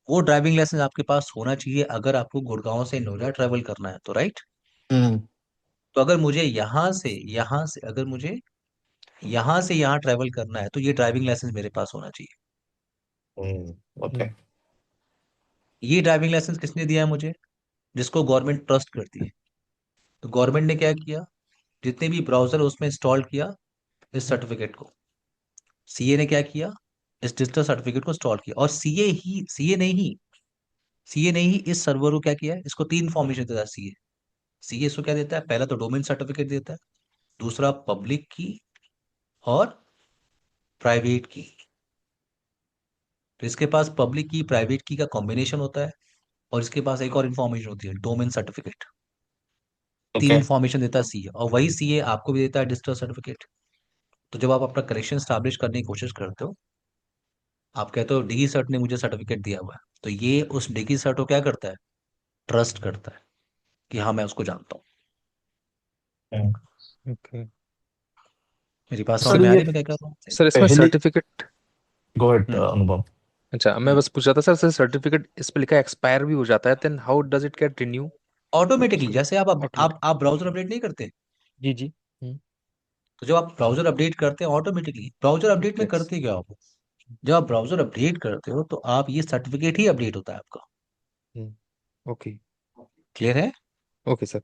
वो ड्राइविंग लाइसेंस आपके पास होना चाहिए अगर आपको गुड़गांव से नोएडा ट्रेवल करना है तो, राइट? हम्म। तो अगर मुझे यहाँ से अगर मुझे यहाँ से यहाँ ट्रेवल करना है तो ये ड्राइविंग लाइसेंस मेरे पास होना चाहिए। ओके। ये ड्राइविंग लाइसेंस किसने दिया है मुझे? जिसको गवर्नमेंट ट्रस्ट करती है। तो गवर्नमेंट ने क्या किया, जितने भी ब्राउजर उसमें इंस्टॉल किया इस सर्टिफिकेट को। सीए ने क्या किया, इस डिजिटल सर्टिफिकेट को इंस्टॉल किया। और सीए ने ही इस सर्वर को क्या किया है, इसको तीन फॉर्मेशन देता है सीए। सीए इसको क्या देता है? पहला तो डोमेन सर्टिफिकेट देता है, दूसरा पब्लिक की, और प्राइवेट की। तो इसके पास पब्लिक की प्राइवेट की का कॉम्बिनेशन होता है, और इसके पास एक और इन्फॉर्मेशन होती है, डोमेन सर्टिफिकेट। तीन ओके। इन्फॉर्मेशन देता है सीए, और वही सीए आपको भी देता है डिजिटल सर्टिफिकेट। तो जब आप अपना कनेक्शन स्टैब्लिश करने की कोशिश करते हो, आप कहते हो डिगी सर्ट ने मुझे सर्टिफिकेट दिया हुआ है, तो ये उस डिगी सर्ट को क्या करता है? ट्रस्ट करता है कि हाँ मैं उसको जानता हूँ। ओके मेरी बात समझ सर में आ ये रही है मैं क्या कर रहा हूँ? सर, इसमें पहली। सर्टिफिकेट। गो अहेड हम्म अनुभव। अच्छा, मैं हम्म। बस पूछा था सर, सर सर्टिफिकेट इस पे लिखा एक्सपायर भी हो जाता है, then how does it get renew? Automatically, उसको जैसे ऑटोमेटिक। आप ब्राउजर अपडेट नहीं करते, जी जी। तो जब आप ब्राउजर अपडेट करते हैं ऑटोमेटिकली, ब्राउजर अपडेट में ओके। करते क्या हो? जब आप ब्राउजर अपडेट करते हो तो आप ये सर्टिफिकेट ही अपडेट होता है आपका। ओके। क्लियर है? Okay sir.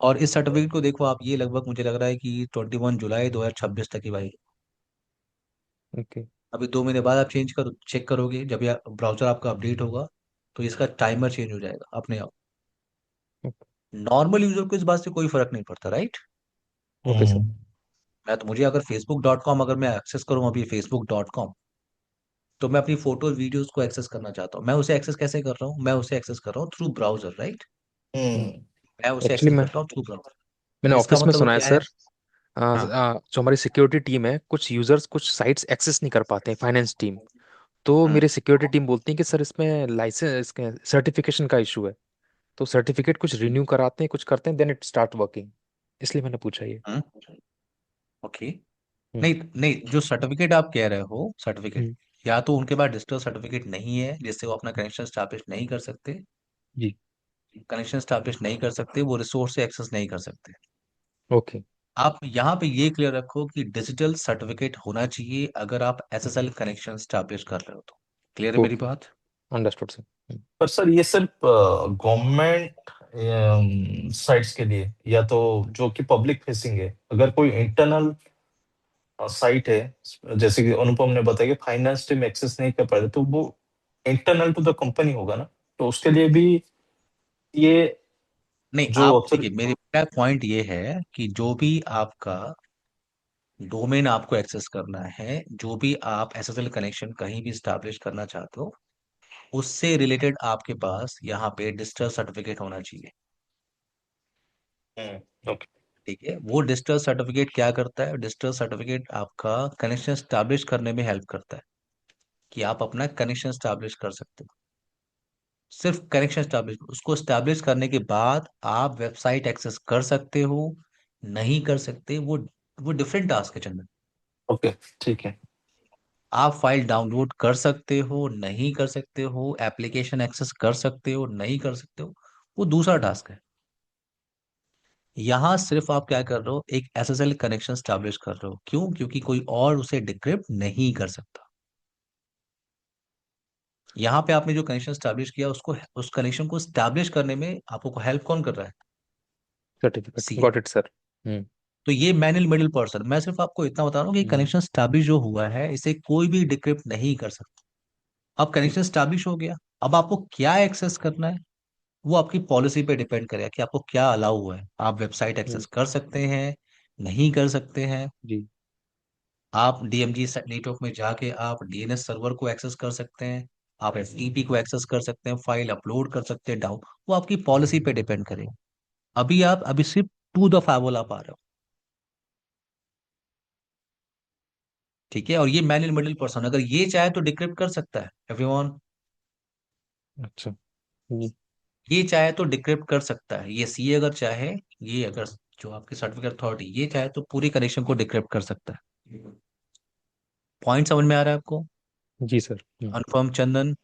और इस सर्टिफिकेट को देखो आप, ये लगभग मुझे लग रहा है कि 21 जुलाई 2026 तक की भाई। ओके। अभी 2 महीने बाद आप चेक करोगे, जब ये ब्राउजर आपका अपडेट होगा, तो इसका टाइमर चेंज हो जाएगा अपने आप। नॉर्मल यूजर को इस बात से कोई फर्क नहीं पड़ता, राइट? Okay sir. मुझे अगर facebook.com, अगर मैं एक्सेस करूँ अभी facebook.com, तो मैं अपनी फोटोज वीडियोस को एक्सेस करना चाहता हूँ। मैं उसे एक्सेस कैसे कर रहा हूँ? मैं उसे एक्सेस कर रहा हूँ थ्रू ब्राउजर, राइट? मैं उसे एक्चुअली एक्सेस मैं कर रहा हूँ थ्रू ब्राउजर। मैंने तो इसका ऑफिस में मतलब सुना है क्या है? सर, हाँ। जो हमारी सिक्योरिटी टीम है, कुछ यूजर्स कुछ साइट्स एक्सेस नहीं कर पाते हैं, फाइनेंस टीम। तो हम्म मेरे सिक्योरिटी टीम बोलती है कि सर इसमें लाइसेंस, इसके सर्टिफिकेशन का इशू है। तो सर्टिफिकेट कुछ रिन्यू कराते हैं, कुछ करते हैं, देन इट स्टार्ट वर्किंग। इसलिए मैंने पूछा ये। हम्म ओके। हम्म। नहीं नहीं, जो सर्टिफिकेट आप कह रहे हो, सर्टिफिकेट हम्म। या तो उनके पास डिजिटल सर्टिफिकेट नहीं है, जिससे वो अपना कनेक्शन स्टैब्लिश नहीं कर सकते। जी। कनेक्शन स्टैब्लिश नहीं कर सकते, वो रिसोर्स से एक्सेस नहीं कर सकते। ओके। आप यहाँ पे ये क्लियर रखो कि डिजिटल सर्टिफिकेट होना चाहिए अगर आप एसएसएल कनेक्शन स्टैब्लिश कर रहे हो तो। क्लियर है मेरी ओके। बात? Understood sir. पर सर ये सिर्फ गवर्नमेंट साइट्स के लिए, या तो जो कि पब्लिक फेसिंग है, अगर कोई इंटरनल साइट है, जैसे कि अनुपम ने बताया कि फाइनेंस टीम एक्सेस नहीं कर पाए, तो वो इंटरनल टू द कंपनी होगा ना, तो उसके लिए भी ये नहीं, जो आप ऑथर। देखिए, मेरे का पॉइंट ये है कि जो भी आपका डोमेन आपको एक्सेस करना है, जो भी आप एसएसएल कनेक्शन कहीं भी स्टैब्लिश करना चाहते हो, उससे रिलेटेड आपके पास यहाँ पे डिजिटल सर्टिफिकेट होना चाहिए। ओके। ठीक है? वो डिजिटल सर्टिफिकेट क्या करता है? डिजिटल सर्टिफिकेट आपका कनेक्शन स्टैब्लिश करने में हेल्प करता है, कि आप अपना कनेक्शन स्टैब्लिश कर सकते हो। सिर्फ कनेक्शन स्टैब्लिश, उसको स्टैब्लिश करने के बाद आप वेबसाइट एक्सेस कर सकते हो, नहीं कर सकते, वो डिफरेंट टास्क है चंदन। ओके। ठीक है। आप फाइल डाउनलोड कर सकते हो, नहीं कर सकते हो, एप्लीकेशन एक्सेस कर सकते हो, नहीं कर सकते हो, वो दूसरा टास्क है। यहाँ सिर्फ आप क्या कर रहे हो, एक एसएसएल कनेक्शन स्टैब्लिश कर रहे हो। क्यों? क्योंकि कोई और उसे डिक्रिप्ट नहीं कर सकता। यहाँ पे आपने जो कनेक्शन स्टैब्लिश किया, उसको उस कनेक्शन को स्टैब्लिश करने में आपको हेल्प कौन कर रहा है? Certificate CA. Got it sir. Hmm. तो ये मैन इन मिडिल पर्सन, मैं सिर्फ आपको इतना बता रहा हूँ कि हम्म। कनेक्शन स्टैब्लिश जो हुआ है, इसे कोई भी डिक्रिप्ट नहीं कर सकता। अब कनेक्शन स्टैब्लिश हो गया, अब आपको क्या एक्सेस करना है, वो आपकी पॉलिसी पे डिपेंड करेगा कि आपको क्या अलाउ हुआ है। आप वेबसाइट हम्म। एक्सेस कर सकते हैं, नहीं कर सकते हैं। जी। आप डीएमजी नेटवर्क में जाके आप डीएनएस सर्वर को एक्सेस कर सकते हैं, आप एफटीपी को एक्सेस कर सकते हैं, फाइल अपलोड कर सकते हैं, डाउन, वो आपकी पॉलिसी पे डिपेंड करेगा। अभी सिर्फ टू द फाइवल आप आ रहे हो, ठीक है। और ये मैन इन मिडिल पर्सन अगर ये चाहे तो डिक्रिप्ट कर सकता है एवरीवन, अच्छा जी। ये चाहे तो डिक्रिप्ट कर सकता है, ये सीए अगर चाहे, ये अगर जो आपकी सर्टिफिकेट अथॉरिटी ये चाहे तो पूरी कनेक्शन को डिक्रिप्ट कर सकता है। पॉइंट समझ में आ रहा है आपको? जी सर। अनुपम, चंदन।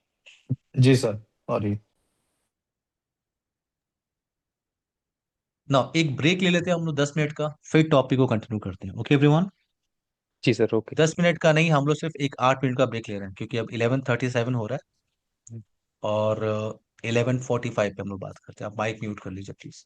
जी सर। सॉरी। ना एक ब्रेक ले लेते हैं हम लोग 10 मिनट का, फिर टॉपिक को कंटिन्यू करते हैं। Okay everyone? जी सर, ओके। 10 मिनट का नहीं, हम लोग सिर्फ एक 8 मिनट का ब्रेक ले रहे हैं क्योंकि अब 11:37 हो रहा है, और 11:45 पे हम लोग बात करते हैं। आप माइक म्यूट कर लीजिए प्लीज।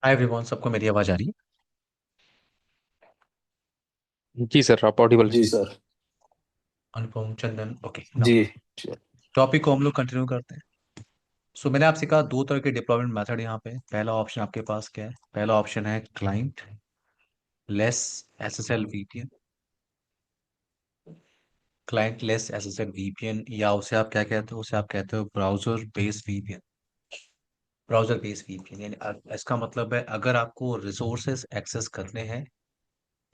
हाय एवरीवन, सबको मेरी आवाज आ रही है? जी सर, आप ऑडिबल हैं। जी सर। अनुपम, चंदन, ओके। नाउ जी जी। टॉपिक को हम लोग कंटिन्यू करते हैं। सो मैंने आपसे कहा दो तरह के डिप्लॉयमेंट मेथड यहाँ पे। पहला ऑप्शन आपके पास क्या है? पहला ऑप्शन है client less SSL VPN. Client less SSL VPN, या उसे आप क्या कहते हो? उसे आप कहते हो browser based VPN. Browser based VPN यानी इसका मतलब है अगर आपको रिसोर्सेज एक्सेस करने हैं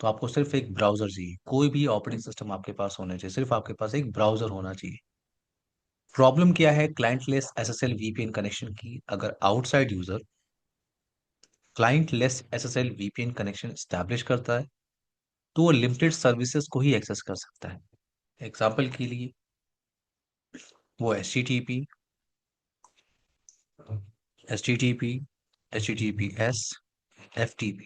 तो आपको सिर्फ एक ब्राउजर चाहिए। कोई भी ऑपरेटिंग सिस्टम आपके पास होना चाहिए, सिर्फ आपके पास एक ब्राउजर होना चाहिए। प्रॉब्लम क्या है client less SSL VPN connection की? अगर outside user client less SSL VPN connection establish करता है तो वो लिमिटेड सर्विसेज को ही एक्सेस कर सकता है। एग्जाम्पल के लिए वो H T T P, HTTPS, FTP,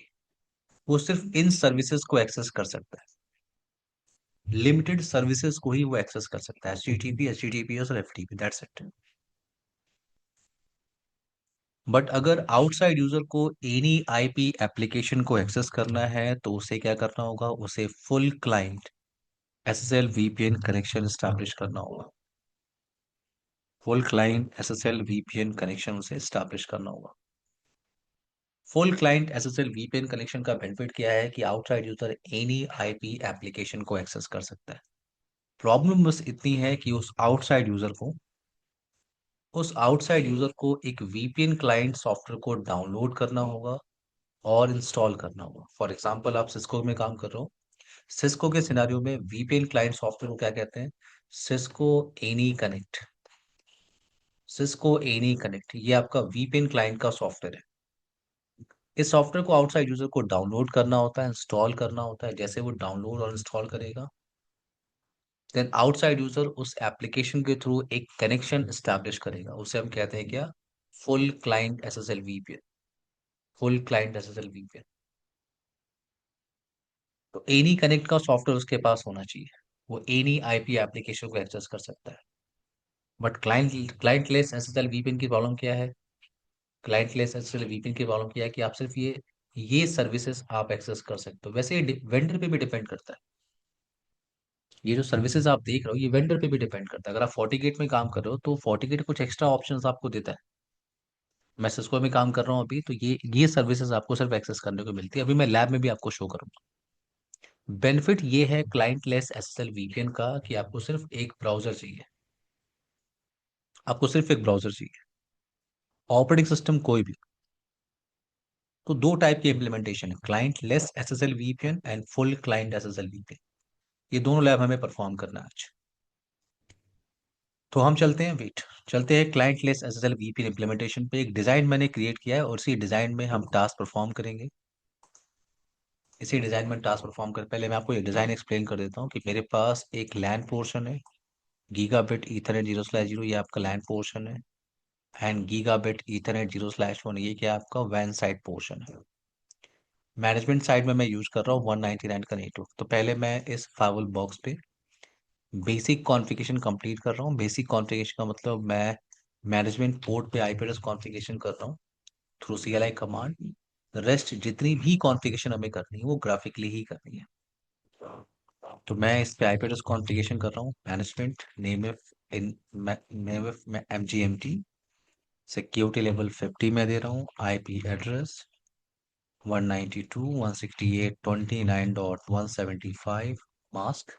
वो सिर्फ इन सर्विसेज को एक्सेस कर सकता है। लिमिटेड सर्विसेज को ही वो एक्सेस कर सकता है, HTTP, HTTPS और FTP, दैट्स इट। बट अगर आउटसाइड यूजर को एनी आईपी एप्लीकेशन को एक्सेस करना है तो उसे क्या करना होगा? उसे full client SSL VPN connection establish करना होगा। Full client SSL VPN connection उसे स्टैब्लिश करना होगा। Full client SSL VPN connection का बेनिफिट क्या है कि outside user any IP application को एक्सेस कर सकता है। प्रॉब्लम बस इतनी है कि उस आउटसाइड यूजर को एक वीपीएन क्लाइंट सॉफ्टवेयर को डाउनलोड करना होगा और इंस्टॉल करना होगा। फॉर एग्जाम्पल, आप सिस्को में काम कर रहे हो। सिस्को के सिनारियो में वीपीएन क्लाइंट सॉफ्टवेयर को क्या कहते हैं? Cisco any connect. Cisco any connect ये आपका वीपीएन क्लाइंट का सॉफ्टवेयर है। इस सॉफ्टवेयर को आउटसाइड यूजर को डाउनलोड करना होता है, इंस्टॉल करना होता है। जैसे वो डाउनलोड और इंस्टॉल करेगा, देन आउटसाइड यूजर उस एप्लीकेशन के थ्रू एक कनेक्शन स्टैब्लिश करेगा। उसे हम कहते हैं क्या? Full client SSL VPN. Full client SSL VPN. तो एनी कनेक्ट का सॉफ्टवेयर उसके पास होना चाहिए। वो एनी आईपी एप्लीकेशन को एक्सेस कर सकता है। But client less SSL VPN की प्रॉब्लम क्या है? क्लाइंट लेस एसएसएल वीपीएन की प्रॉब्लम क्या है कि आप सिर्फ ये सर्विसेज आप एक्सेस कर सकते हो। वैसे ये वेंडर पे भी डिपेंड करता है। ये जो सर्विसेज आप देख रहे हो ये वेंडर पे भी डिपेंड करता है। अगर आप फोर्टिगेट में काम कर रहे हो तो फोर्टिगेट कुछ एक्स्ट्रा ऑप्शंस आपको देता है। मैं सिस्को में काम कर रहा हूँ अभी, तो ये सर्विसेज आपको सिर्फ एक्सेस करने को मिलती है। अभी मैं लैब में भी आपको शो करूंगा। बेनिफिट ये है क्लाइंट लेस एसएसएल वीपीएन का कि आपको सिर्फ एक ब्राउजर चाहिए। आपको सिर्फ एक ब्राउजर चाहिए, ऑपरेटिंग सिस्टम कोई भी। तो दो टाइप की इम्प्लीमेंटेशन है, client less SSL VPN and full client SSL VPN. ये दोनों लैब हमें परफॉर्म करना है आज। तो हम चलते हैं, वेट, चलते हैं client less SSL VPN implementation पे। एक डिजाइन मैंने क्रिएट किया है और इसी डिजाइन में हम टास्क परफॉर्म करेंगे। इसी डिजाइन में टास्क परफॉर्म कर पहले मैं आपको ये डिजाइन एक्सप्लेन कर देता हूँ कि मेरे पास एक लैन पोर्शन है, गीगाबिट ईथरनेट 0/0, ये आपका लैन पोर्शन है। एंड गीगाबिट ईथरनेट 0/1, ये क्या है आपका वैन साइड पोर्शन है। मैनेजमेंट साइड में मैं यूज कर रहा हूँ 199 का नेटवर्क। तो पहले मैं इस फाइवल बॉक्स पे बेसिक कॉन्फ़िगरेशन कंप्लीट कर रहा हूँ। बेसिक कॉन्फ़िगरेशन का मतलब मैं मैनेजमेंट पोर्ट पे आईपी एड्रेस कॉन्फ़िगरेशन कर रहा हूँ थ्रू CLI कमांड। रेस्ट जितनी भी कॉन्फ़िगरेशन हमें करनी है वो ग्राफिकली ही करनी है। तो मैं इस पे आईपी एड्रेस कॉन्फ़िगरेशन कर रहा हूँ। मैनेजमेंट नेम में MGMT, सिक्योरिटी लेवल 50 में दे रहा हूँ। IP address 192.168.29.175, mask,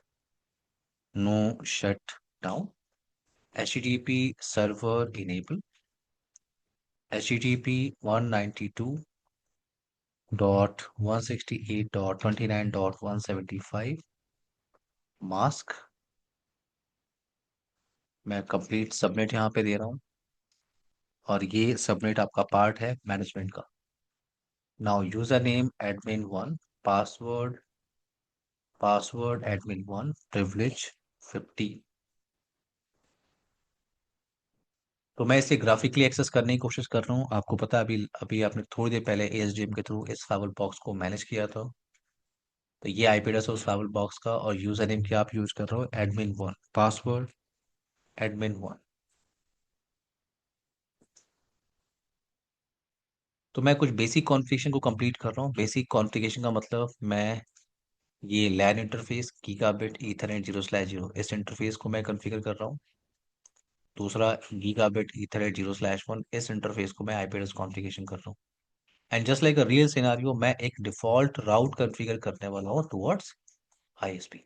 no shutdown, HTTP server enable, HTTP 192.168.29.175, mask. मैं कंप्लीट सबमिट यहाँ पे दे रहा हूँ और ये सबमिट आपका पार्ट है मैनेजमेंट का। Now user name admin1, password admin1, privilege 50। तो मैं इसे ग्राफिकली एक्सेस करने की कोशिश कर रहा हूँ। आपको पता है अभी अभी आपने थोड़ी देर पहले ASDM के थ्रू इस फाइवल बॉक्स को मैनेज किया था। तो ये आईपी एड्रेस है उस फाइवल बॉक्स का और यूजर नेम क्या आप यूज कर रहे हो? admin1, password admin1। तो मैं कुछ बेसिक कॉन्फ़िगरेशन को कंप्लीट कर रहा हूँ। बेसिक कॉन्फ़िगरेशन का मतलब मैं ये लैन इंटरफेस गीगाबिट ईथरनेट 0/0 इस इंटरफेस को मैं कॉन्फ़िगर कर रहा हूँ। दूसरा गीगाबिट ईथरनेट 0/1 इस इंटरफेस को मैं आईपी एड्रेस कॉन्फ़िगरेशन कर रहा हूँ। And just like a real scenario मैं एक डिफ़ॉल्ट राउट कॉन्फ़िगर करने वाला हूँ टुवर्ड्स आईएसपी।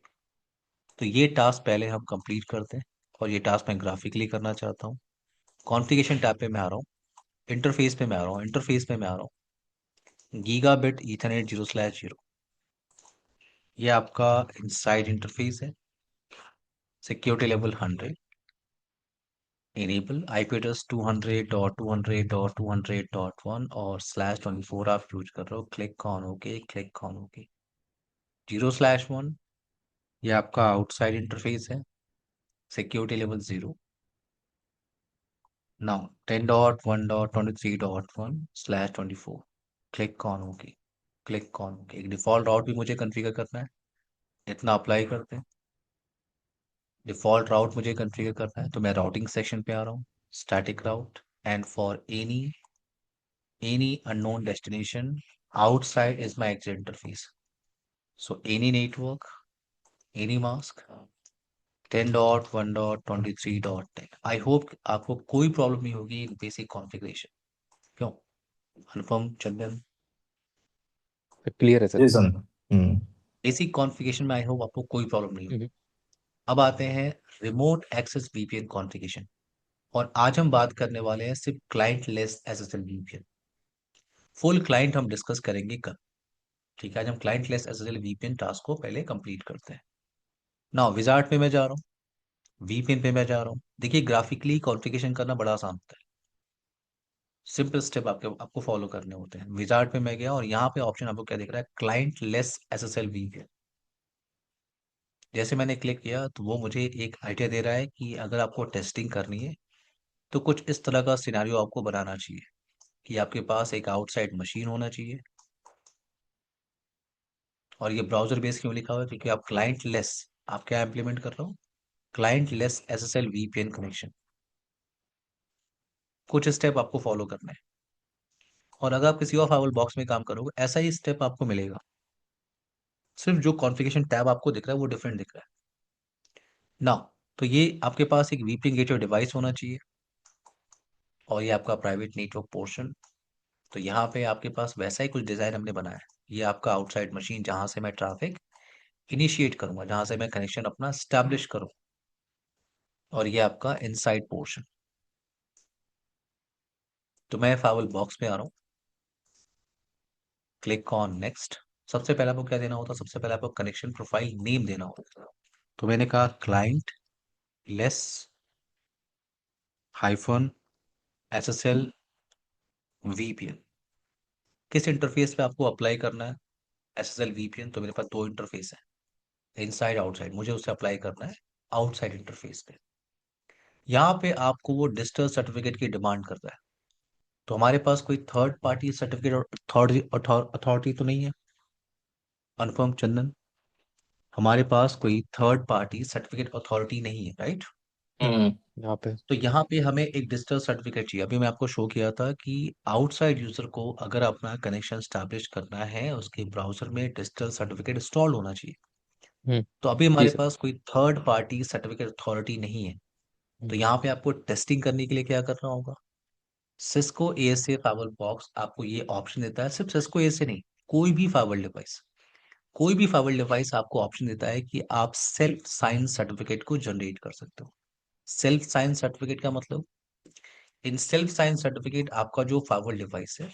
तो ये टास्क पहले हम कंप्लीट करते हैं और ये टास्क मैं ग्राफिकली करना चाहता हूँ। कॉन्फ़िगरेशन टैब पे मैं आ रहा हूँ, इंटरफेस पे मैं आ रहा हूँ, इंटरफेस पे मैं आ रहा हूँ, गीगाबिट ईथरनेट 0/0 ये आपका इनसाइड इंटरफेस है। Security level 100 enable IP address 200.200.200.1 और /24 आप यूज कर रहे हो। Click on okay, click on okay. 0/1 ये आपका आउटसाइड इंटरफेस है। Security level 0। Now 10.1.23.1/24 click on okay, click on okay. एक डिफॉल्ट राउट भी मुझे कॉन्फ़िगर करना है, इतना अप्लाई करते हैं। डिफॉल्ट राउट मुझे कॉन्फ़िगर करना है तो मैं राउटिंग सेक्शन पे आ रहा हूँ, static route and for any unknown destination outside is my exit interface. So any network, any mask 10.1.23.10। I hope आपको कोई प्रॉब्लम नहीं होगी इन बेसिक कॉन्फ़िगरेशन। क्यों अनुपम, चंदन? क्लियर है सर। जी सर। बेसिक कॉन्फ़िगरेशन में आई होप आपको कोई प्रॉब्लम नहीं होगी। हम्म, अब आते हैं रिमोट एक्सेस वीपीएन कॉन्फ़िगरेशन और आज हम बात करने वाले हैं सिर्फ client less SSL VPN. Full client हम डिस्कस करेंगे कल। ठीक है, आज हम client less SSL VPN task को पहले कंप्लीट करते हैं। नाउ विजार्ड पे मैं जा रहा हूँ, वीपीएन पे मैं जा रहा हूँ। देखिए ग्राफिकली कॉन्फ़िगरेशन करना बड़ा आसान होता है। सिंपल स्टेप आपको फॉलो करने होते हैं। विजार्ड पे मैं गया और यहाँ पे ऑप्शन आपको क्या दिख रहा है, क्लाइंट लेस एसएसएल वीपीएन। जैसे मैंने क्लिक किया तो वो मुझे एक आइडिया दे रहा है कि अगर आपको टेस्टिंग करनी है तो कुछ इस तरह का सिनेरियो आपको बनाना चाहिए कि आपके पास एक आउटसाइड मशीन होना चाहिए। और ये ब्राउजर बेस क्यों लिखा हुआ है, क्योंकि आप क्लाइंट लेस, आप क्या इम्प्लीमेंट कर रहे हो, client less SSL VPN connection. कुछ स्टेप आपको फॉलो करना है और अगर आप किसी और फाइवल बॉक्स में काम करोगे ऐसा ही स्टेप आपको मिलेगा, सिर्फ जो कॉन्फ़िगरेशन टैब आपको दिख रहा है वो डिफरेंट दिख रहा है ना। तो ये आपके पास एक वीपीएन गेटवे डिवाइस होना चाहिए और ये आपका प्राइवेट नेटवर्क पोर्शन। तो यहाँ पे आपके पास वैसा ही कुछ डिजाइन हमने बनाया है। ये आपका आउटसाइड मशीन जहां से मैं ट्रैफिक इनिशिएट करूंगा, जहां से मैं कनेक्शन अपना स्टैब्लिश करूं, और ये आपका इनसाइड पोर्शन। तो मैं फाइवल बॉक्स में आ रहा हूँ, क्लिक ऑन नेक्स्ट। सबसे पहले आपको क्या देना होता है, सबसे पहले आपको कनेक्शन प्रोफाइल नेम देना होता है। तो मैंने कहा client less hyphen SSL VPN. किस इंटरफेस पे आपको अप्लाई करना है एसएसएल वीपीएन? तो मेरे पास दो इंटरफेस है, इनसाइड आउटसाइड। मुझे उसे अप्लाई करना है आउटसाइड इंटरफेस पे। यहाँ पे आपको वो डिजिटल सर्टिफिकेट की डिमांड कर रहा है। तो हमारे पास कोई थर्ड पार्टी सर्टिफिकेट और अथॉरिटी तो नहीं है अनुपम, चंदन? हमारे पास कोई थर्ड पार्टी सर्टिफिकेट अथॉरिटी नहीं है, राइट? यहाँ पे तो यहाँ पे हमें एक डिजिटल सर्टिफिकेट चाहिए। अभी मैं आपको शो किया था कि आउटसाइड यूजर को अगर अपना कनेक्शन स्टैब्लिश करना है उसके ब्राउजर में डिजिटल सर्टिफिकेट इंस्टॉल होना चाहिए। हम्म, तो अभी जी हमारे सर। पास कोई थर्ड पार्टी सर्टिफिकेट अथॉरिटी नहीं है। हम्म, तो यहाँ पे आपको टेस्टिंग करने के लिए क्या करना होगा, सिस्को एएसए फाइबर बॉक्स आपको ये ऑप्शन देता है। सिर्फ सिस्को एएसए नहीं, कोई भी फाइबर डिवाइस, कोई भी फाइबर डिवाइस आपको ऑप्शन देता है कि आप सेल्फ साइन सर्टिफिकेट को जनरेट कर सकते हो। सेल्फ साइन सर्टिफिकेट का मतलब, इन सेल्फ साइन सर्टिफिकेट आपका जो फाइबर डिवाइस है,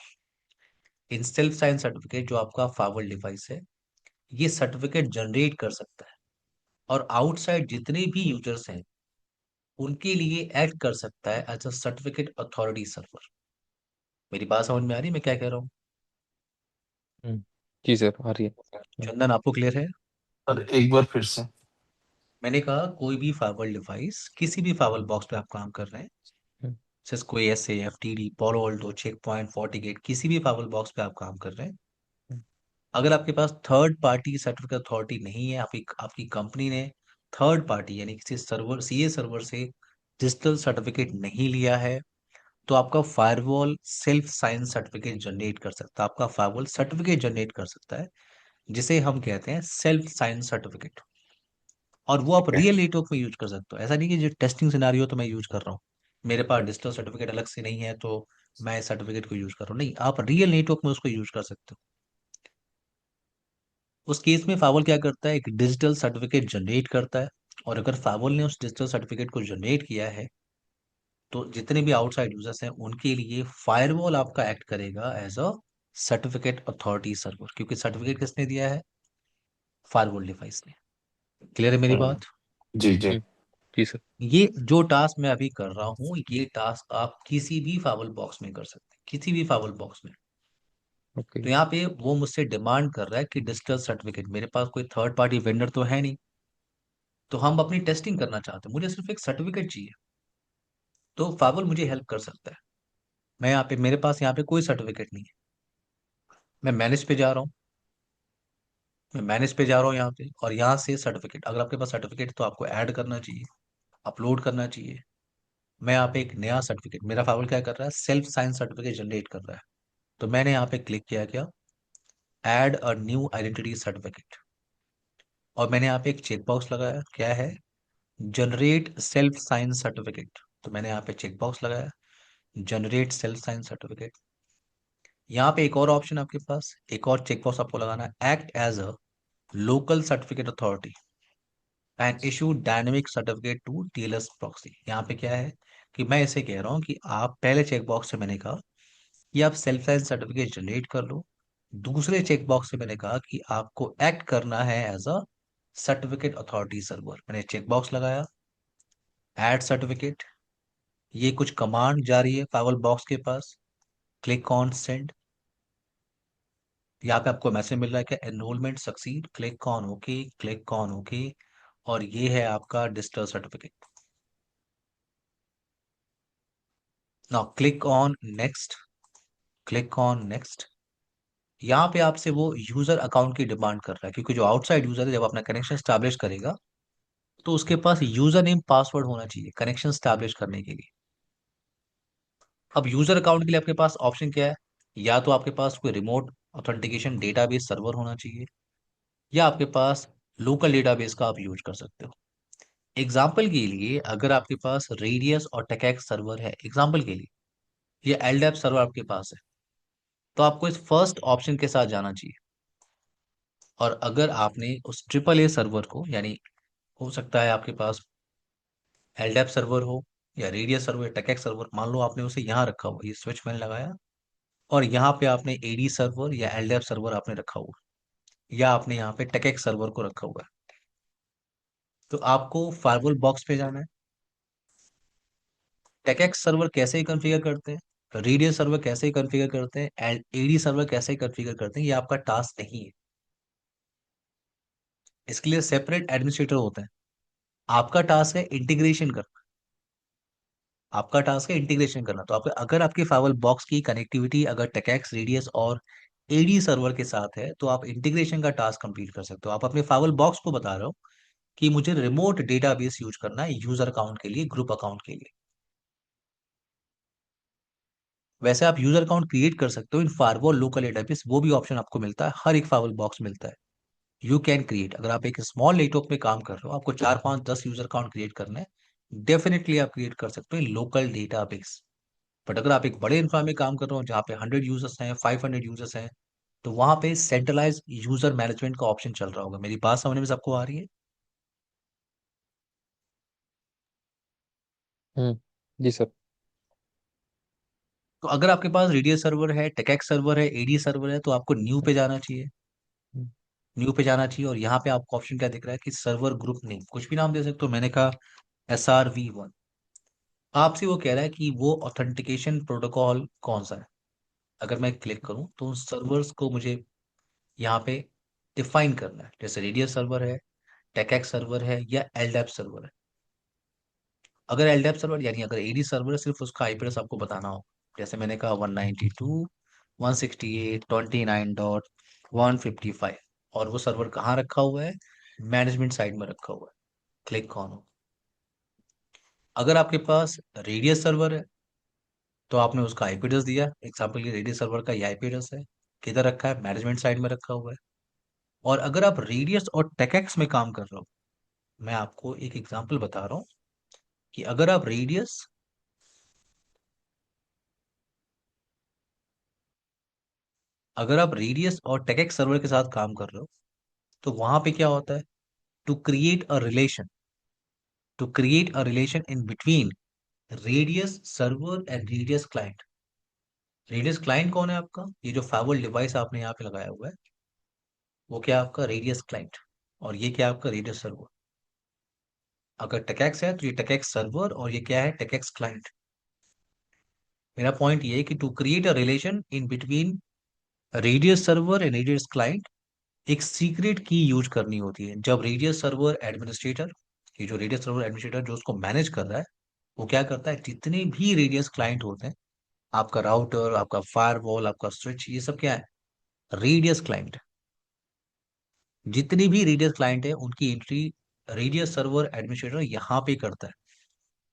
इन सेल्फ साइन सर्टिफिकेट जो आपका फाइबर डिवाइस है, ये सर्टिफिकेट जनरेट कर सकता है और आउटसाइड जितने भी यूजर्स हैं उनके लिए एक्ट कर सकता है as a certificate authority server. मेरी बात समझ में आ रही है मैं क्या कह रहा हूँ? हम्म, जी सर आ रही है। चंदन, आपको क्लियर है? सर एक बार फिर से। मैंने कहा कोई भी फाइबर डिवाइस, किसी भी फाइबर बॉक्स पे आप काम कर रहे हैं, हम्म, सिस्को एएसए, एफटीडी, पोलो अल्टो, चेक पॉइंट, फोर्टिगेट, किसी भी फाइबर बॉक्स पे आप काम कर रहे हैं, हम्म, अगर आपके पास थर्ड पार्टी सर्टिफिकेट अथॉरिटी नहीं है, आपकी आपकी कंपनी ने थर्ड पार्टी यानी किसी सर्वर, सीए सर्वर से डिजिटल सर्टिफिकेट नहीं लिया है, तो आपका firewall self sign certificate generate कर सकता है, आपका फायरवॉल सर्टिफिकेट जनरेट कर सकता है, जिसे हम कहते हैं सेल्फ साइन सर्टिफिकेट। और वो आप ओके। रियल नेटवर्क में यूज कर सकते हो। ऐसा नहीं कि जो टेस्टिंग सिनारियो तो मैं यूज कर रहा हूँ, मेरे पास डिजिटल सर्टिफिकेट अलग से नहीं है तो मैं इस सर्टिफिकेट को यूज कर रहा हूँ, नहीं, आप रियल नेटवर्क में उसको यूज कर सकते हो। उस केस में फाइवल क्या करता है, एक डिजिटल सर्टिफिकेट जनरेट करता है, और अगर फाइवल ने उस डिजिटल सर्टिफिकेट को जनरेट किया है, तो जितने भी आउटसाइड यूजर्स हैं उनके लिए फायरवॉल आपका एक्ट करेगा as a certificate authority server, क्योंकि सर्टिफिकेट किसने दिया है, फायरवॉल डिवाइस ने। क्लियर है मेरी हम्म, बात? जी जी। हम्म, जी सर। ये जो टास्क मैं अभी कर रहा हूँ, ये टास्क आप किसी भी फाइवल बॉक्स में कर सकते हैं, किसी भी फाइवल बॉक्स में। ओके। तो यहाँ पे वो मुझसे डिमांड कर रहा है कि डिजिटल सर्टिफिकेट, मेरे पास कोई थर्ड पार्टी वेंडर तो है नहीं, तो हम अपनी टेस्टिंग करना चाहते हैं, मुझे सिर्फ एक सर्टिफिकेट चाहिए, तो फाइवल मुझे हेल्प कर सकता है। मैं यहाँ पे, मेरे पास यहाँ पे कोई सर्टिफिकेट नहीं है, मैं मैनेज पे जा रहा हूँ, मैं मैनेज पे जा रहा हूँ यहाँ पे, और यहाँ से सर्टिफिकेट, अगर आपके पास सर्टिफिकेट तो आपको ऐड करना चाहिए, अपलोड करना चाहिए। मैं यहाँ पे एक नया सर्टिफिकेट, मेरा फाइवल क्या कर रहा है, सेल्फ साइन सर्टिफिकेट जनरेट कर रहा है, तो मैंने यहाँ पे क्लिक किया, क्या, add a new identity certificate, और मैंने यहाँ पे एक चेक बॉक्स लगाया, क्या है, जनरेट सेल्फ साइन सर्टिफिकेट। तो मैंने यहाँ पे चेक बॉक्स लगाया, जनरेट सेल्फ साइन सर्टिफिकेट। यहाँ पे एक और ऑप्शन आपके पास, एक और चेक बॉक्स आपको लगाना है, act as a local certificate authority and issue dynamic certificate to TLS proxy. यहाँ पे क्या है कि मैं इसे कह रहा हूँ कि आप पहले चेक बॉक्स से मैंने कहा कि आप सेल्फ साइन सर्टिफिकेट जनरेट कर लो, दूसरे चेक बॉक्स से मैंने कहा कि आपको एक्ट करना है as a certificate authority server. मैंने चेक बॉक्स लगाया, ऐड सर्टिफिकेट, ये कुछ कमांड जा रही है फाइवल बॉक्स के पास, क्लिक ऑन सेंड। यहाँ पे आपको मैसेज मिल रहा है कि enrolment succeed, click on okay, click on okay, और ये है आपका digital certificate. Now click on next, click on next. यहाँ पे आपसे वो यूजर अकाउंट की डिमांड कर रहा है, क्योंकि जो आउटसाइड यूजर है जब अपना कनेक्शन स्टैब्लिश करेगा, तो उसके पास यूजर नेम पासवर्ड होना चाहिए कनेक्शन स्टैब्लिश करने के लिए। अब यूजर अकाउंट के लिए आपके पास ऑप्शन क्या है, या तो आपके पास कोई रिमोट ऑथेंटिकेशन डेटाबेस सर्वर होना चाहिए, या आपके पास लोकल डेटाबेस का आप यूज कर सकते हो। एग्जाम्पल के लिए अगर आपके पास रेडियस और टेकेक्स सर्वर है, एग्जाम्पल के लिए, ये एलडेप सर्वर आपके पास है, तो आपको इस फर्स्ट ऑप्शन के साथ जाना चाहिए। और अगर आपने उस ट्रिपल ए सर्वर को, यानी हो सकता है आपके पास एलडेप सर्वर हो, या रेडियस सर्वर, टेकेक्स सर्वर, मान लो आपने उसे यहाँ रखा हुआ, ये स्विच मैंने लगाया, और यहाँ पे आपने एडी सर्वर या एलडेप सर्वर आपने रखा हुआ, या आपने यहाँ पे टेकेक्स सर्वर को रखा हुआ है, तो आपको फायरवॉल बॉक्स पे जाना है। टेकेक्स सर्वर कैसे ही कॉन्फ़िगर करते हैं, रेडियस सर्वर कैसे ही कॉन्फ़िगर करते हैं, एडी सर्वर कैसे ही कॉन्फ़िगर करते हैं, ये आपका टास्क नहीं है। इसके लिए सेपरेट एडमिनिस्ट्रेटर होते हैं। आपका टास्क है इंटीग्रेशन करना, आपका टास्क है इंटीग्रेशन करना। तो आपका, अगर आपके फाइवल बॉक्स की कनेक्टिविटी अगर टेकेक्स, रेडियस और एडी सर्वर के साथ है, तो आप इंटीग्रेशन का टास्क कंप्लीट कर सकते हो। आप अपने फाइवल बॉक्स को बता रहे हो कि मुझे रिमोट डेटाबेस यूज करना है यूजर अकाउंट के लिए, ग्रुप अकाउंट के लिए। वैसे आप यूजर अकाउंट क्रिएट कर सकते हो इन फायरवॉल लोकल डेटाबेस, वो भी ऑप्शन आपको मिलता है, हर एक फायरवॉल बॉक्स मिलता है। यू कैन क्रिएट, अगर आप एक स्मॉल नेटवर्क में काम कर रहे हो, आपको 4 5 10 यूजर अकाउंट क्रिएट करना है, डेफिनेटली आप क्रिएट कर सकते हो इन लोकल डेटाबेस। बट अगर आप एक बड़े इंफ्रा में काम कर रहे हो जहाँ पे 100 यूजर्स हैं, 500 यूजर्स हैं, तो वहां पे सेंट्रलाइज यूजर मैनेजमेंट का ऑप्शन चल रहा होगा। मेरी बात समझ में सबको आ रही है? हम्म, जी सर। तो अगर आपके पास रेडियस सर्वर है, टेकेक्स सर्वर है, एडी सर्वर है, तो आपको न्यू पे जाना चाहिए, हम्म, न्यू पे जाना चाहिए, और यहाँ पे आपको ऑप्शन क्या दिख रहा है कि सर्वर ग्रुप नेम, कुछ भी नाम दे सकते हो। मैंने कहा SRV1। आपसे वो कह रहा है कि वो ऑथेंटिकेशन प्रोटोकॉल कौन सा है। अगर मैं क्लिक करूं तो उन सर्वर्स को मुझे यहाँ पे डिफाइन करना है, जैसे रेडियस सर्वर है, टेकेक्स सर्वर है, या एलडेप सर्वर है। अगर एलडेप सर्वर, यानी अगर एडी सर्वर है, सिर्फ उसका आईपी एड्रेस आपको बताना हो, जैसे मैंने कहा 192.168.29.155, और वो सर्वर कहाँ रखा हुआ है, मैनेजमेंट साइड में रखा हुआ है, क्लिक ऑन। अगर आपके पास रेडियस सर्वर है, तो आपने उसका आईपी एड्रेस दिया, एग्जाम्पल के रेडियस सर्वर का ये आईपी एड्रेस है, किधर रखा है, मैनेजमेंट साइड में रखा हुआ है। और अगर आप रेडियस और टेकेक्स में काम कर रहे हो, मैं आपको एक एग्जाम्पल बता रहा हूँ कि अगर आप रेडियस और टेकेक्स सर्वर के साथ काम कर रहे हो, तो वहां पे क्या होता है, to create a relation in between radius server and radius client. Radius client कौन है आपका, ये जो फाइवल डिवाइस आपने यहाँ पे लगाया हुआ है, वो क्या है आपका रेडियस क्लाइंट, और ये क्या है आपका रेडियस सर्वर। अगर टेकेक्स है तो ये टेकेक्स सर्वर, और ये क्या है टेकेक्स क्लाइंट। मेरा पॉइंट ये है कि to create a relation in between radius server and radius client, एक सीक्रेट की यूज करनी होती है। जब रेडियस सर्वर एडमिनिस्ट्रेटर, ये जो रेडियस सर्वर एडमिनिस्ट्रेटर जो उसको मैनेज कर रहा है, वो क्या करता है, जितने भी रेडियस क्लाइंट होते हैं, आपका राउटर, आपका फायरवॉल, आपका स्विच, ये सब क्या है, रेडियस क्लाइंट। जितनी भी रेडियस क्लाइंट है उनकी एंट्री रेडियस सर्वर एडमिनिस्ट्रेटर यहाँ पे करता है।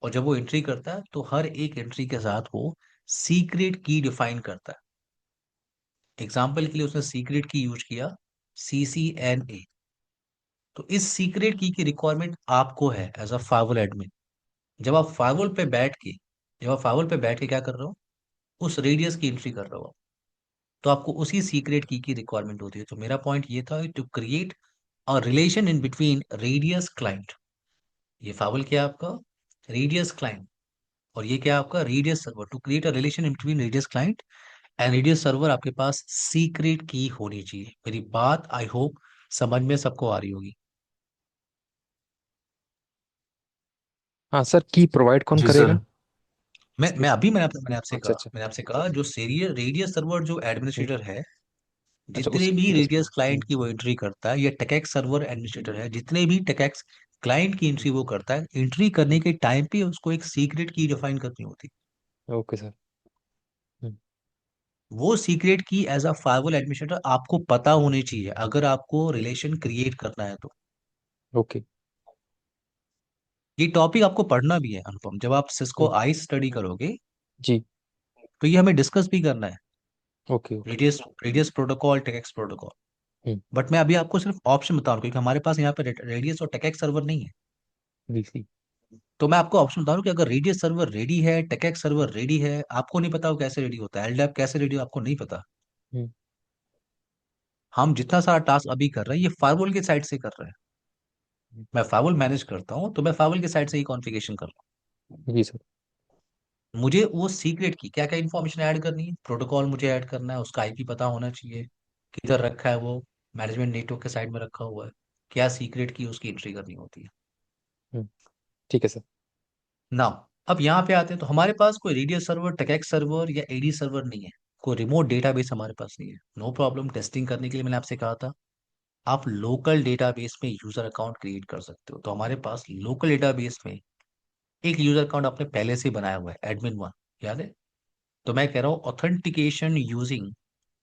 और जब वो एंट्री करता है तो हर एक एंट्री के साथ वो सीक्रेट की डिफाइन करता है। एग्जाम्पल के लिए उसने सीक्रेट की यूज किया, CCNA। तो इस सीक्रेट की रिक्वायरमेंट आपको है एज अ फाइवल एडमिन। जब आप फाइवल पे बैठ के जब आप फाइवल पे बैठ के क्या कर रहे हो, उस रेडियस की एंट्री कर रहे हो, तो आपको उसी सीक्रेट की रिक्वायरमेंट होती है। तो मेरा पॉइंट ये था, to create a relation in between radius client, ये फाइवल क्या है आपका रेडियस क्लाइंट, और ये क्या है आपका radius server. To create a relation in between radius client and radius server, आपके पास सीक्रेट की होनी चाहिए। मेरी बात आई होप समझ में सबको आ रही होगी। हाँ सर, की प्रोवाइड कौन जी करेगा? सर। मैं अभी अच्छा अच्छा। मैंने आपसे कहा जो सीरियल रेडियस सर्वर जो हम्म, एडमिनिस्ट्रेटर है, अच्छा जितने उस भी रेडियस क्लाइंट हम्म, की वो एंट्री करता है, या टेकेक्स सर्वर एडमिनिस्ट्रेटर है, जितने भी टेकेक्स क्लाइंट की एंट्री वो करता है, एंट्री करने के टाइम पे उसको एक सीक्रेट की डिफाइन करनी होती ओके सर। हम्म, है। वो सीक्रेट की एज अ फायरवॉल एडमिनिस्ट्रेटर आपको पता होनी चाहिए, अगर आपको रिलेशन क्रिएट करना है तो। ओके। ये टॉपिक आपको पढ़ना भी है अनुपम, जब आप सिस्को हम्म, आई स्टडी करोगे, जी। तो ये हमें डिस्कस भी करना है, okay okay. Radius radius protocol, TACACS protocol. Hmm, but मैं अभी आपको सिर्फ ऑप्शन बता रहा हूँ, क्योंकि हमारे पास यहाँ पे रेडियस और टेकेक्स सर्वर नहीं है। बिल्कुल। तो मैं आपको ऑप्शन बता रहा हूँ कि अगर रेडियस सर्वर रेडी है, टेकेक्स सर्वर रेडी है, आपको नहीं पता वो कैसे रेडी होता है, एलडैप कैसे रेडी हो आपको नहीं पता। हम्म, हम जितना सारा टास्क अभी कर रहे हैं, ये फायरवॉल के साइड से कर रहे हैं। हम्म, मैं फायरवॉल मैनेज करता हूँ, तो मैं फायरवॉल के साइड से ही कॉन्फ़िगरेशन कर रहा जी सर। हूँ। मुझे वो सीक्रेट की क्या क्या इन्फॉर्मेशन ऐड करनी है, प्रोटोकॉल मुझे ऐड करना है, उसका आईपी पता होना चाहिए, किधर रखा है वो, मैनेजमेंट नेटवर्क के साइड में रखा हुआ है, क्या सीक्रेट की उसकी एंट्री करनी होती है। हम्म, ठीक है सर। नाउ अब यहाँ पे आते हैं, तो हमारे पास कोई रेडियस सर्वर, टेकेक्स सर्वर या एडी सर्वर नहीं है, कोई रिमोट डेटाबेस हमारे पास नहीं है। नो प्रॉब्लम, टेस्टिंग करने के लिए मैंने आपसे कहा था आप लोकल डेटाबेस में यूजर अकाउंट क्रिएट कर सकते हो। तो हमारे पास लोकल डेटाबेस में एक यूजर अकाउंट आपने पहले से बनाया हुआ है, एडमिन 1, याद है। तो मैं कह रहा हूँ authentication using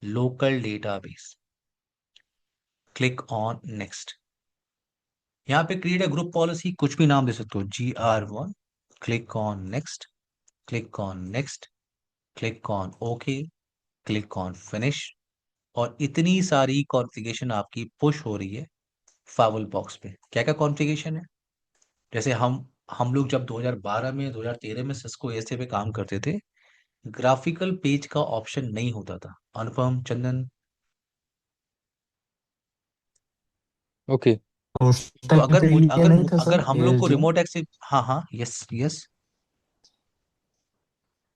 local database, click on next. यहाँ पे क्रिएट अ ग्रुप पॉलिसी, कुछ भी नाम दे सकते हो, GR1, click on next, click on next, click on okay, click on finish. और इतनी सारी कॉन्फ़िगरेशन आपकी पुश हो रही है फावल बॉक्स पे। क्या क्या कॉन्फ़िगरेशन है, जैसे हम लोग जब 2012 में 2013 में सिस्को एसे पे काम करते थे, ग्राफिकल पेज का ऑप्शन नहीं होता था। अनुपम, चंदन, ओके। तो उस तो टाइम पे ये नहीं था अगर सर हम लोग को एएसडीएम? रिमोट एक्सेस, हाँ हाँ, यस यस,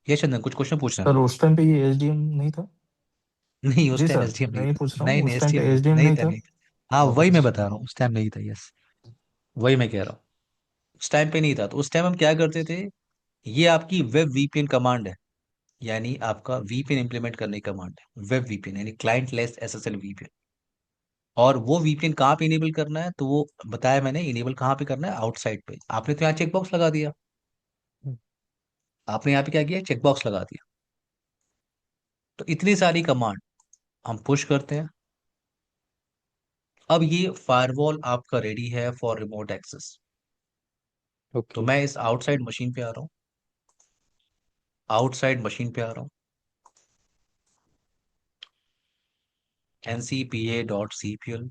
ये चंदन कुछ क्वेश्चन पूछना है। सर उस टाइम पे ये एएसडीएम नहीं था? नहीं, उस जी टाइम सर, एसडीएम नहीं नहीं था। पूछ रहा नहीं हूँ, नहीं, उस टाइम एसडीएम पे नहीं था, एएसडीएम नहीं नहीं था, था। नहीं था। हाँ, वही ओके मैं सर। बता रहा हूँ, उस टाइम नहीं था, यस, वही मैं कह रहा हूँ। उस टाइम पे नहीं था, तो उस टाइम हम क्या करते थे, ये आपकी वेब वीपीएन कमांड है, यानी आपका वीपीएन इंप्लीमेंट करने की कमांड है, वेब वीपीएन यानी क्लाइंट लेस एसएसएल वीपीएन। और वो वीपीएन कहाँ पे इनेबल करना है, तो वो बताया मैंने, इनेबल कहाँ पे करना है, आउटसाइड पे। आपने तो यहाँ चेकबॉक्स लगा दिया, हम्म, आपने यहाँ पे क्या किया, चेकबॉक्स लगा दिया। तो इतनी सारी कमांड हम पुश करते हैं। अब ये फायरवॉल आपका रेडी है फॉर रिमोट एक्सेस। तो ओके। मैं इस आउटसाइड मशीन पे आ रहा हूँ, आउटसाइड मशीन पे आ रहा हूँ, ncpa.cpl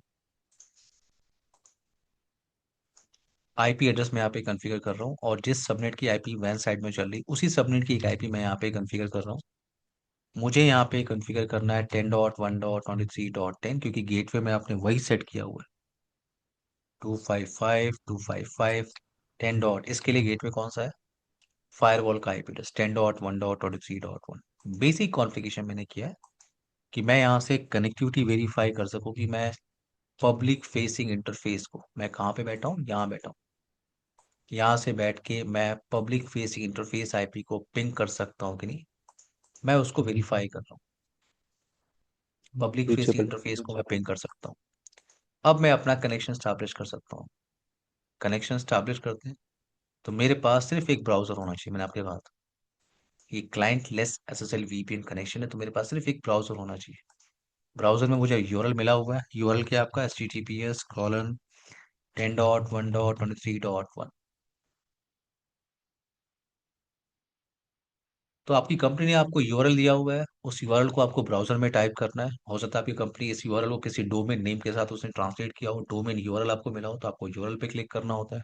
आईपी एड्रेस मैं यहाँ पे कॉन्फ़िगर कर रहा हूँ, और जिस सबनेट की आईपी वैन साइड में चल रही उसी सबनेट की एक आईपी मैं यहाँ पे कॉन्फ़िगर कर रहा हूँ। मुझे यहाँ पे कॉन्फ़िगर करना है 10.1.23.10, क्योंकि गेटवे में आपने वही सेट किया हुआ है 255.255 10 डॉट। इसके लिए गेटवे कौन सा है? फायरवॉल का आईपी एड्रेस 10.1.23.1। बेसिक कॉन्फ़िगरेशन मैंने किया है कि मैं यहाँ से कनेक्टिविटी वेरीफाई कर सकूँ कि मैं पब्लिक फेसिंग इंटरफेस को, मैं कहाँ पे बैठा हूँ, यहाँ बैठा हूँ, यहाँ से बैठ के मैं पब्लिक फेसिंग इंटरफेस आईपी को पिंग कर सकता हूँ कि नहीं, मैं उसको वेरीफाई कर रहा हूँ। Public facing reachable. इंटरफेस को मैं पिंग कर सकता हूँ। अब मैं अपना कनेक्शन स्टैब्लिश कर सकता हूँ। कनेक्शन स्टैब्लिश करते हैं तो मेरे पास सिर्फ एक ब्राउजर होना चाहिए। मैंने आपके कहा था ये client less SSL VPN connection है, तो मेरे पास सिर्फ एक ब्राउजर होना चाहिए। ब्राउजर में मुझे यूआरएल मिला हुआ है। यूआरएल क्या है आपका? https://10.1.23.1। तो आपकी कंपनी ने आपको यूआरएल दिया हुआ है, उस यूआरएल को आपको ब्राउजर में टाइप करना है। हो सकता है आपकी कंपनी इस यूआरएल को किसी डोमेन नेम के साथ उसने ट्रांसलेट किया हो, डोमेन यूआरएल आपको मिला हो, तो आपको यूआरएल पे क्लिक करना होता है।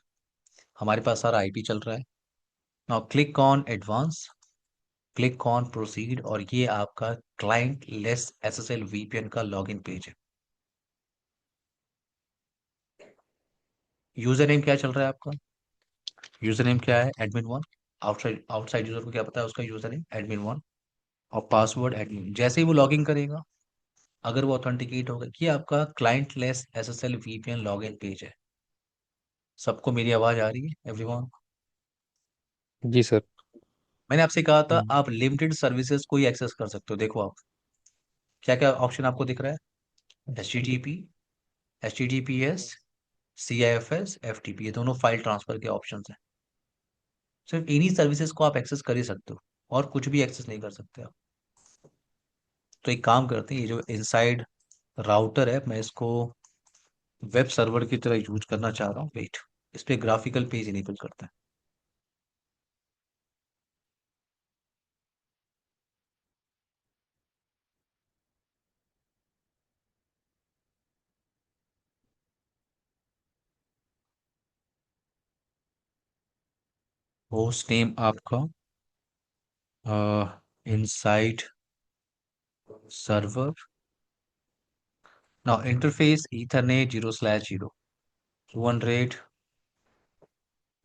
हमारे पास सारा आईपी चल रहा है। Now click on advance, click on proceed, और ये आपका क्लाइंट लेस एसएसएल वीपीएन का लॉगिन पेज है। यूजर नेम क्या चल रहा है आपका? यूजर नेम क्या है? admin1। आउटसाइड आउटसाइड यूजर को क्या पता है उसका यूजर नेम? admin1। और पासवर्ड एडमिन। जैसे ही वो लॉगिन करेगा, अगर वो ऑथेंटिकेट होगा, ये आपका client less SSL VPN login page है। सबको मेरी आवाज आ रही है एवरीवन? जी सर। मैंने आपसे कहा था हम्म, आप लिमिटेड सर्विसेज को ही एक्सेस कर सकते हो। देखो आप क्या क्या ऑप्शन आपको दिख रहा है? HTTP, HTTPS, CIFS, FTP, ये दोनों फाइल ट्रांसफर के ऑप्शन हैं। सिर्फ इन्हीं सर्विसेज को आप एक्सेस कर ही सकते हो, और कुछ भी एक्सेस नहीं कर सकते आप। तो एक काम करते हैं, ये जो इनसाइड राउटर है मैं इसको वेब सर्वर की तरह यूज करना चाह रहा हूँ। वेट, इस पे ग्राफिकल पेज इनेबल करते हैं। होस्ट नेम आपका inside server. Now interface Ethernet 0/0 200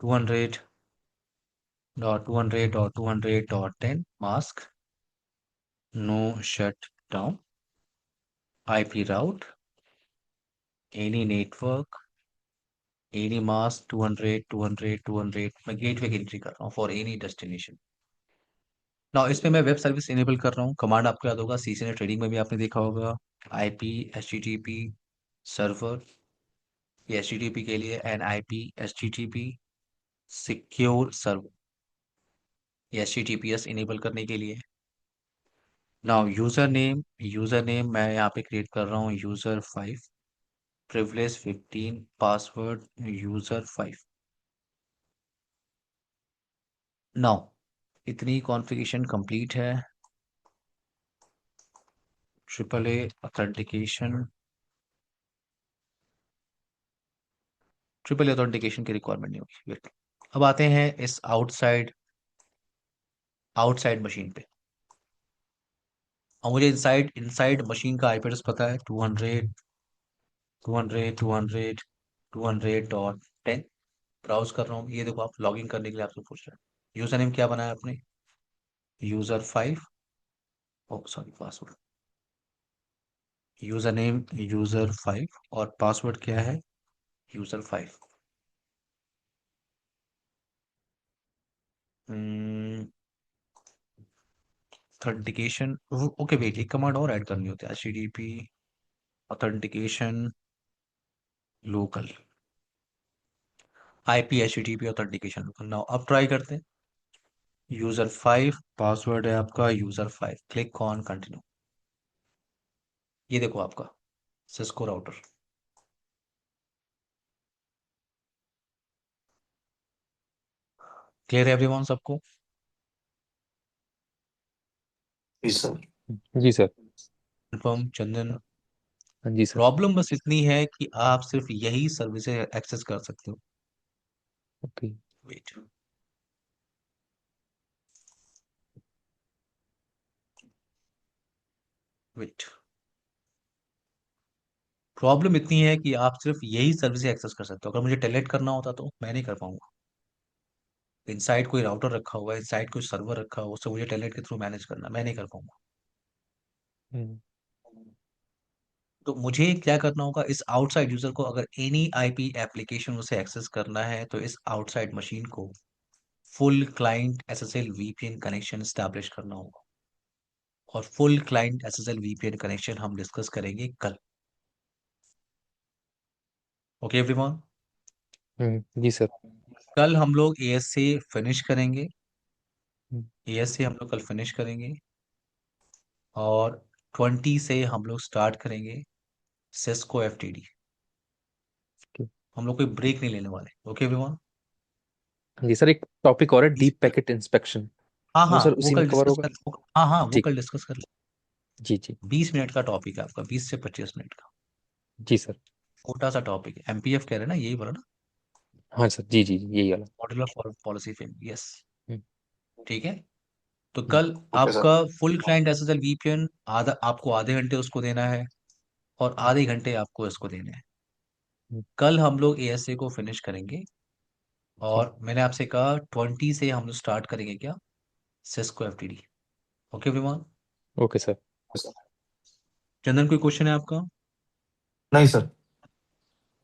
200.200.200.10 mask no shutdown IP route any network any mask 200 मैं गेटवे की एंट्री कर रहा हूँ फॉर एनी डेस्टिनेशन। ना इसमें मैं वेब सर्विस इनेबल कर रहा हूँ। कमांड आपको याद होगा, सीसीएनए ट्रेडिंग में भी आपने देखा होगा। आईपी HTTP सर्वर, ये HTTP के लिए, and IP HTTP secure server, ये HTTPS इनेबल करने के लिए। नाउ यूजर नेम मैं यहाँ पे क्रिएट कर रहा हूँ user5, privilege 15, password user5। Now इतनी कॉन्फ़िगरेशन कंप्लीट है। AAA ऑथेंटिकेशन, ट्रिपल ऑथेंटिकेशन की रिक्वायरमेंट नहीं होगी। वेट, अब आते हैं इस आउटसाइड मशीन पे। और मुझे इनसाइड इनसाइड मशीन का आईपी एड्रेस पता है 200.200.200.10। ब्राउज कर रहा हूँ, ये देखो आप लॉगिन करने के लिए आपसे पूछ रहा है यूजर नेम क्या बनाया आपने? user5, oh sorry password, username user5, और पासवर्ड क्या है? user5। ऑथेंटिकेशन, ओके वेट, एक कमांड और ऐड करनी होती है, HTTP authentication local, IP HTTP authentication local. Now अब ट्राई करते हैं। user5, पासवर्ड है आपका user5, क्लिक ऑन कंटिन्यू। ये देखो आपका सिस्को राउटर। क्लियर है एवरीवन सबको? जी सर। जी सर। कंफर्म चंदन? हाँ जी सर। प्रॉब्लम बस इतनी है कि आप सिर्फ यही सर्विसेज एक्सेस कर सकते हो। ओके। Wait, wait. प्रॉब्लम इतनी है कि आप सिर्फ यही सर्विसेज एक्सेस कर सकते हो। अगर मुझे टेलेट करना होता तो मैं नहीं कर पाऊंगा। इनसाइड कोई राउटर रखा हुआ है, इनसाइड कोई सर्वर रखा हुआ है, उससे मुझे टेलेट के थ्रू मैनेज करना, मैं नहीं कर पाऊंगा। हम्म। तो मुझे क्या करना होगा, इस आउटसाइड यूजर को अगर एनी आईपी एप्लीकेशन उसे एक्सेस करना है तो इस आउटसाइड मशीन को full client SSL VPN connection establish करना होगा। और full client SSL VPN connection हम डिस्कस करेंगे कल। Okay everyone? जी सर। कल हम लोग एएस से फिनिश करेंगे। हम्म। एएस से हम लोग कल फिनिश करेंगे और 20 से हम लोग स्टार्ट करेंगे सिस्को एफटीडी। ओके। हम लोग कोई ब्रेक नहीं लेने वाले। Okay everyone? जी सर, एक टॉपिक और है, 20 डीप पैकेट इंस्पेक्शन। हाँ वो हाँ, सर वो उसी में कल कवर डिस्कस होगा। कर। हाँ हाँ, वो ठीक। कल डिस्कस कर। जी जी। 20 मिनट का टॉपिक है आपका, 20 से 25 मिनट का। जी सर। छोटा सा टॉपिक है। एमपीएफ कह रहे हैं ना, यही बोला ना? हाँ सर, जी जी जी, यही वाला। Modular policy frame, yes. Hmm. ठीक है। तो हम्म। कल ओके सर। आपका फुल क्लाइंट एसएसएल वीपीएन आधा, आपको आधे घंटे उसको देना है और हम्म। आधे घंटे आपको इसको देने हैं। हम्म। कल हम लोग एएसए को फिनिश करेंगे ओके। और मैंने आपसे कहा 20 से हम लोग स्टार्ट करेंगे क्या, सिस्को एफटीडी। ओके विमान? Okay sir. चंदन, कोई क्वेश्चन है आपका? नहीं सर।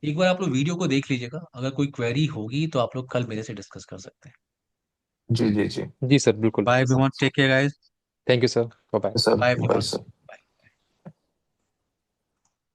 एक बार आप लोग वीडियो को देख लीजिएगा, अगर कोई क्वेरी होगी तो आप लोग कल मेरे से डिस्कस कर सकते हैं। जी जी जी। जी सर, बिल्कुल। Bye Viman, take care guys. Thank you sir. Bye bye. Sir bye bye Viman. Sir.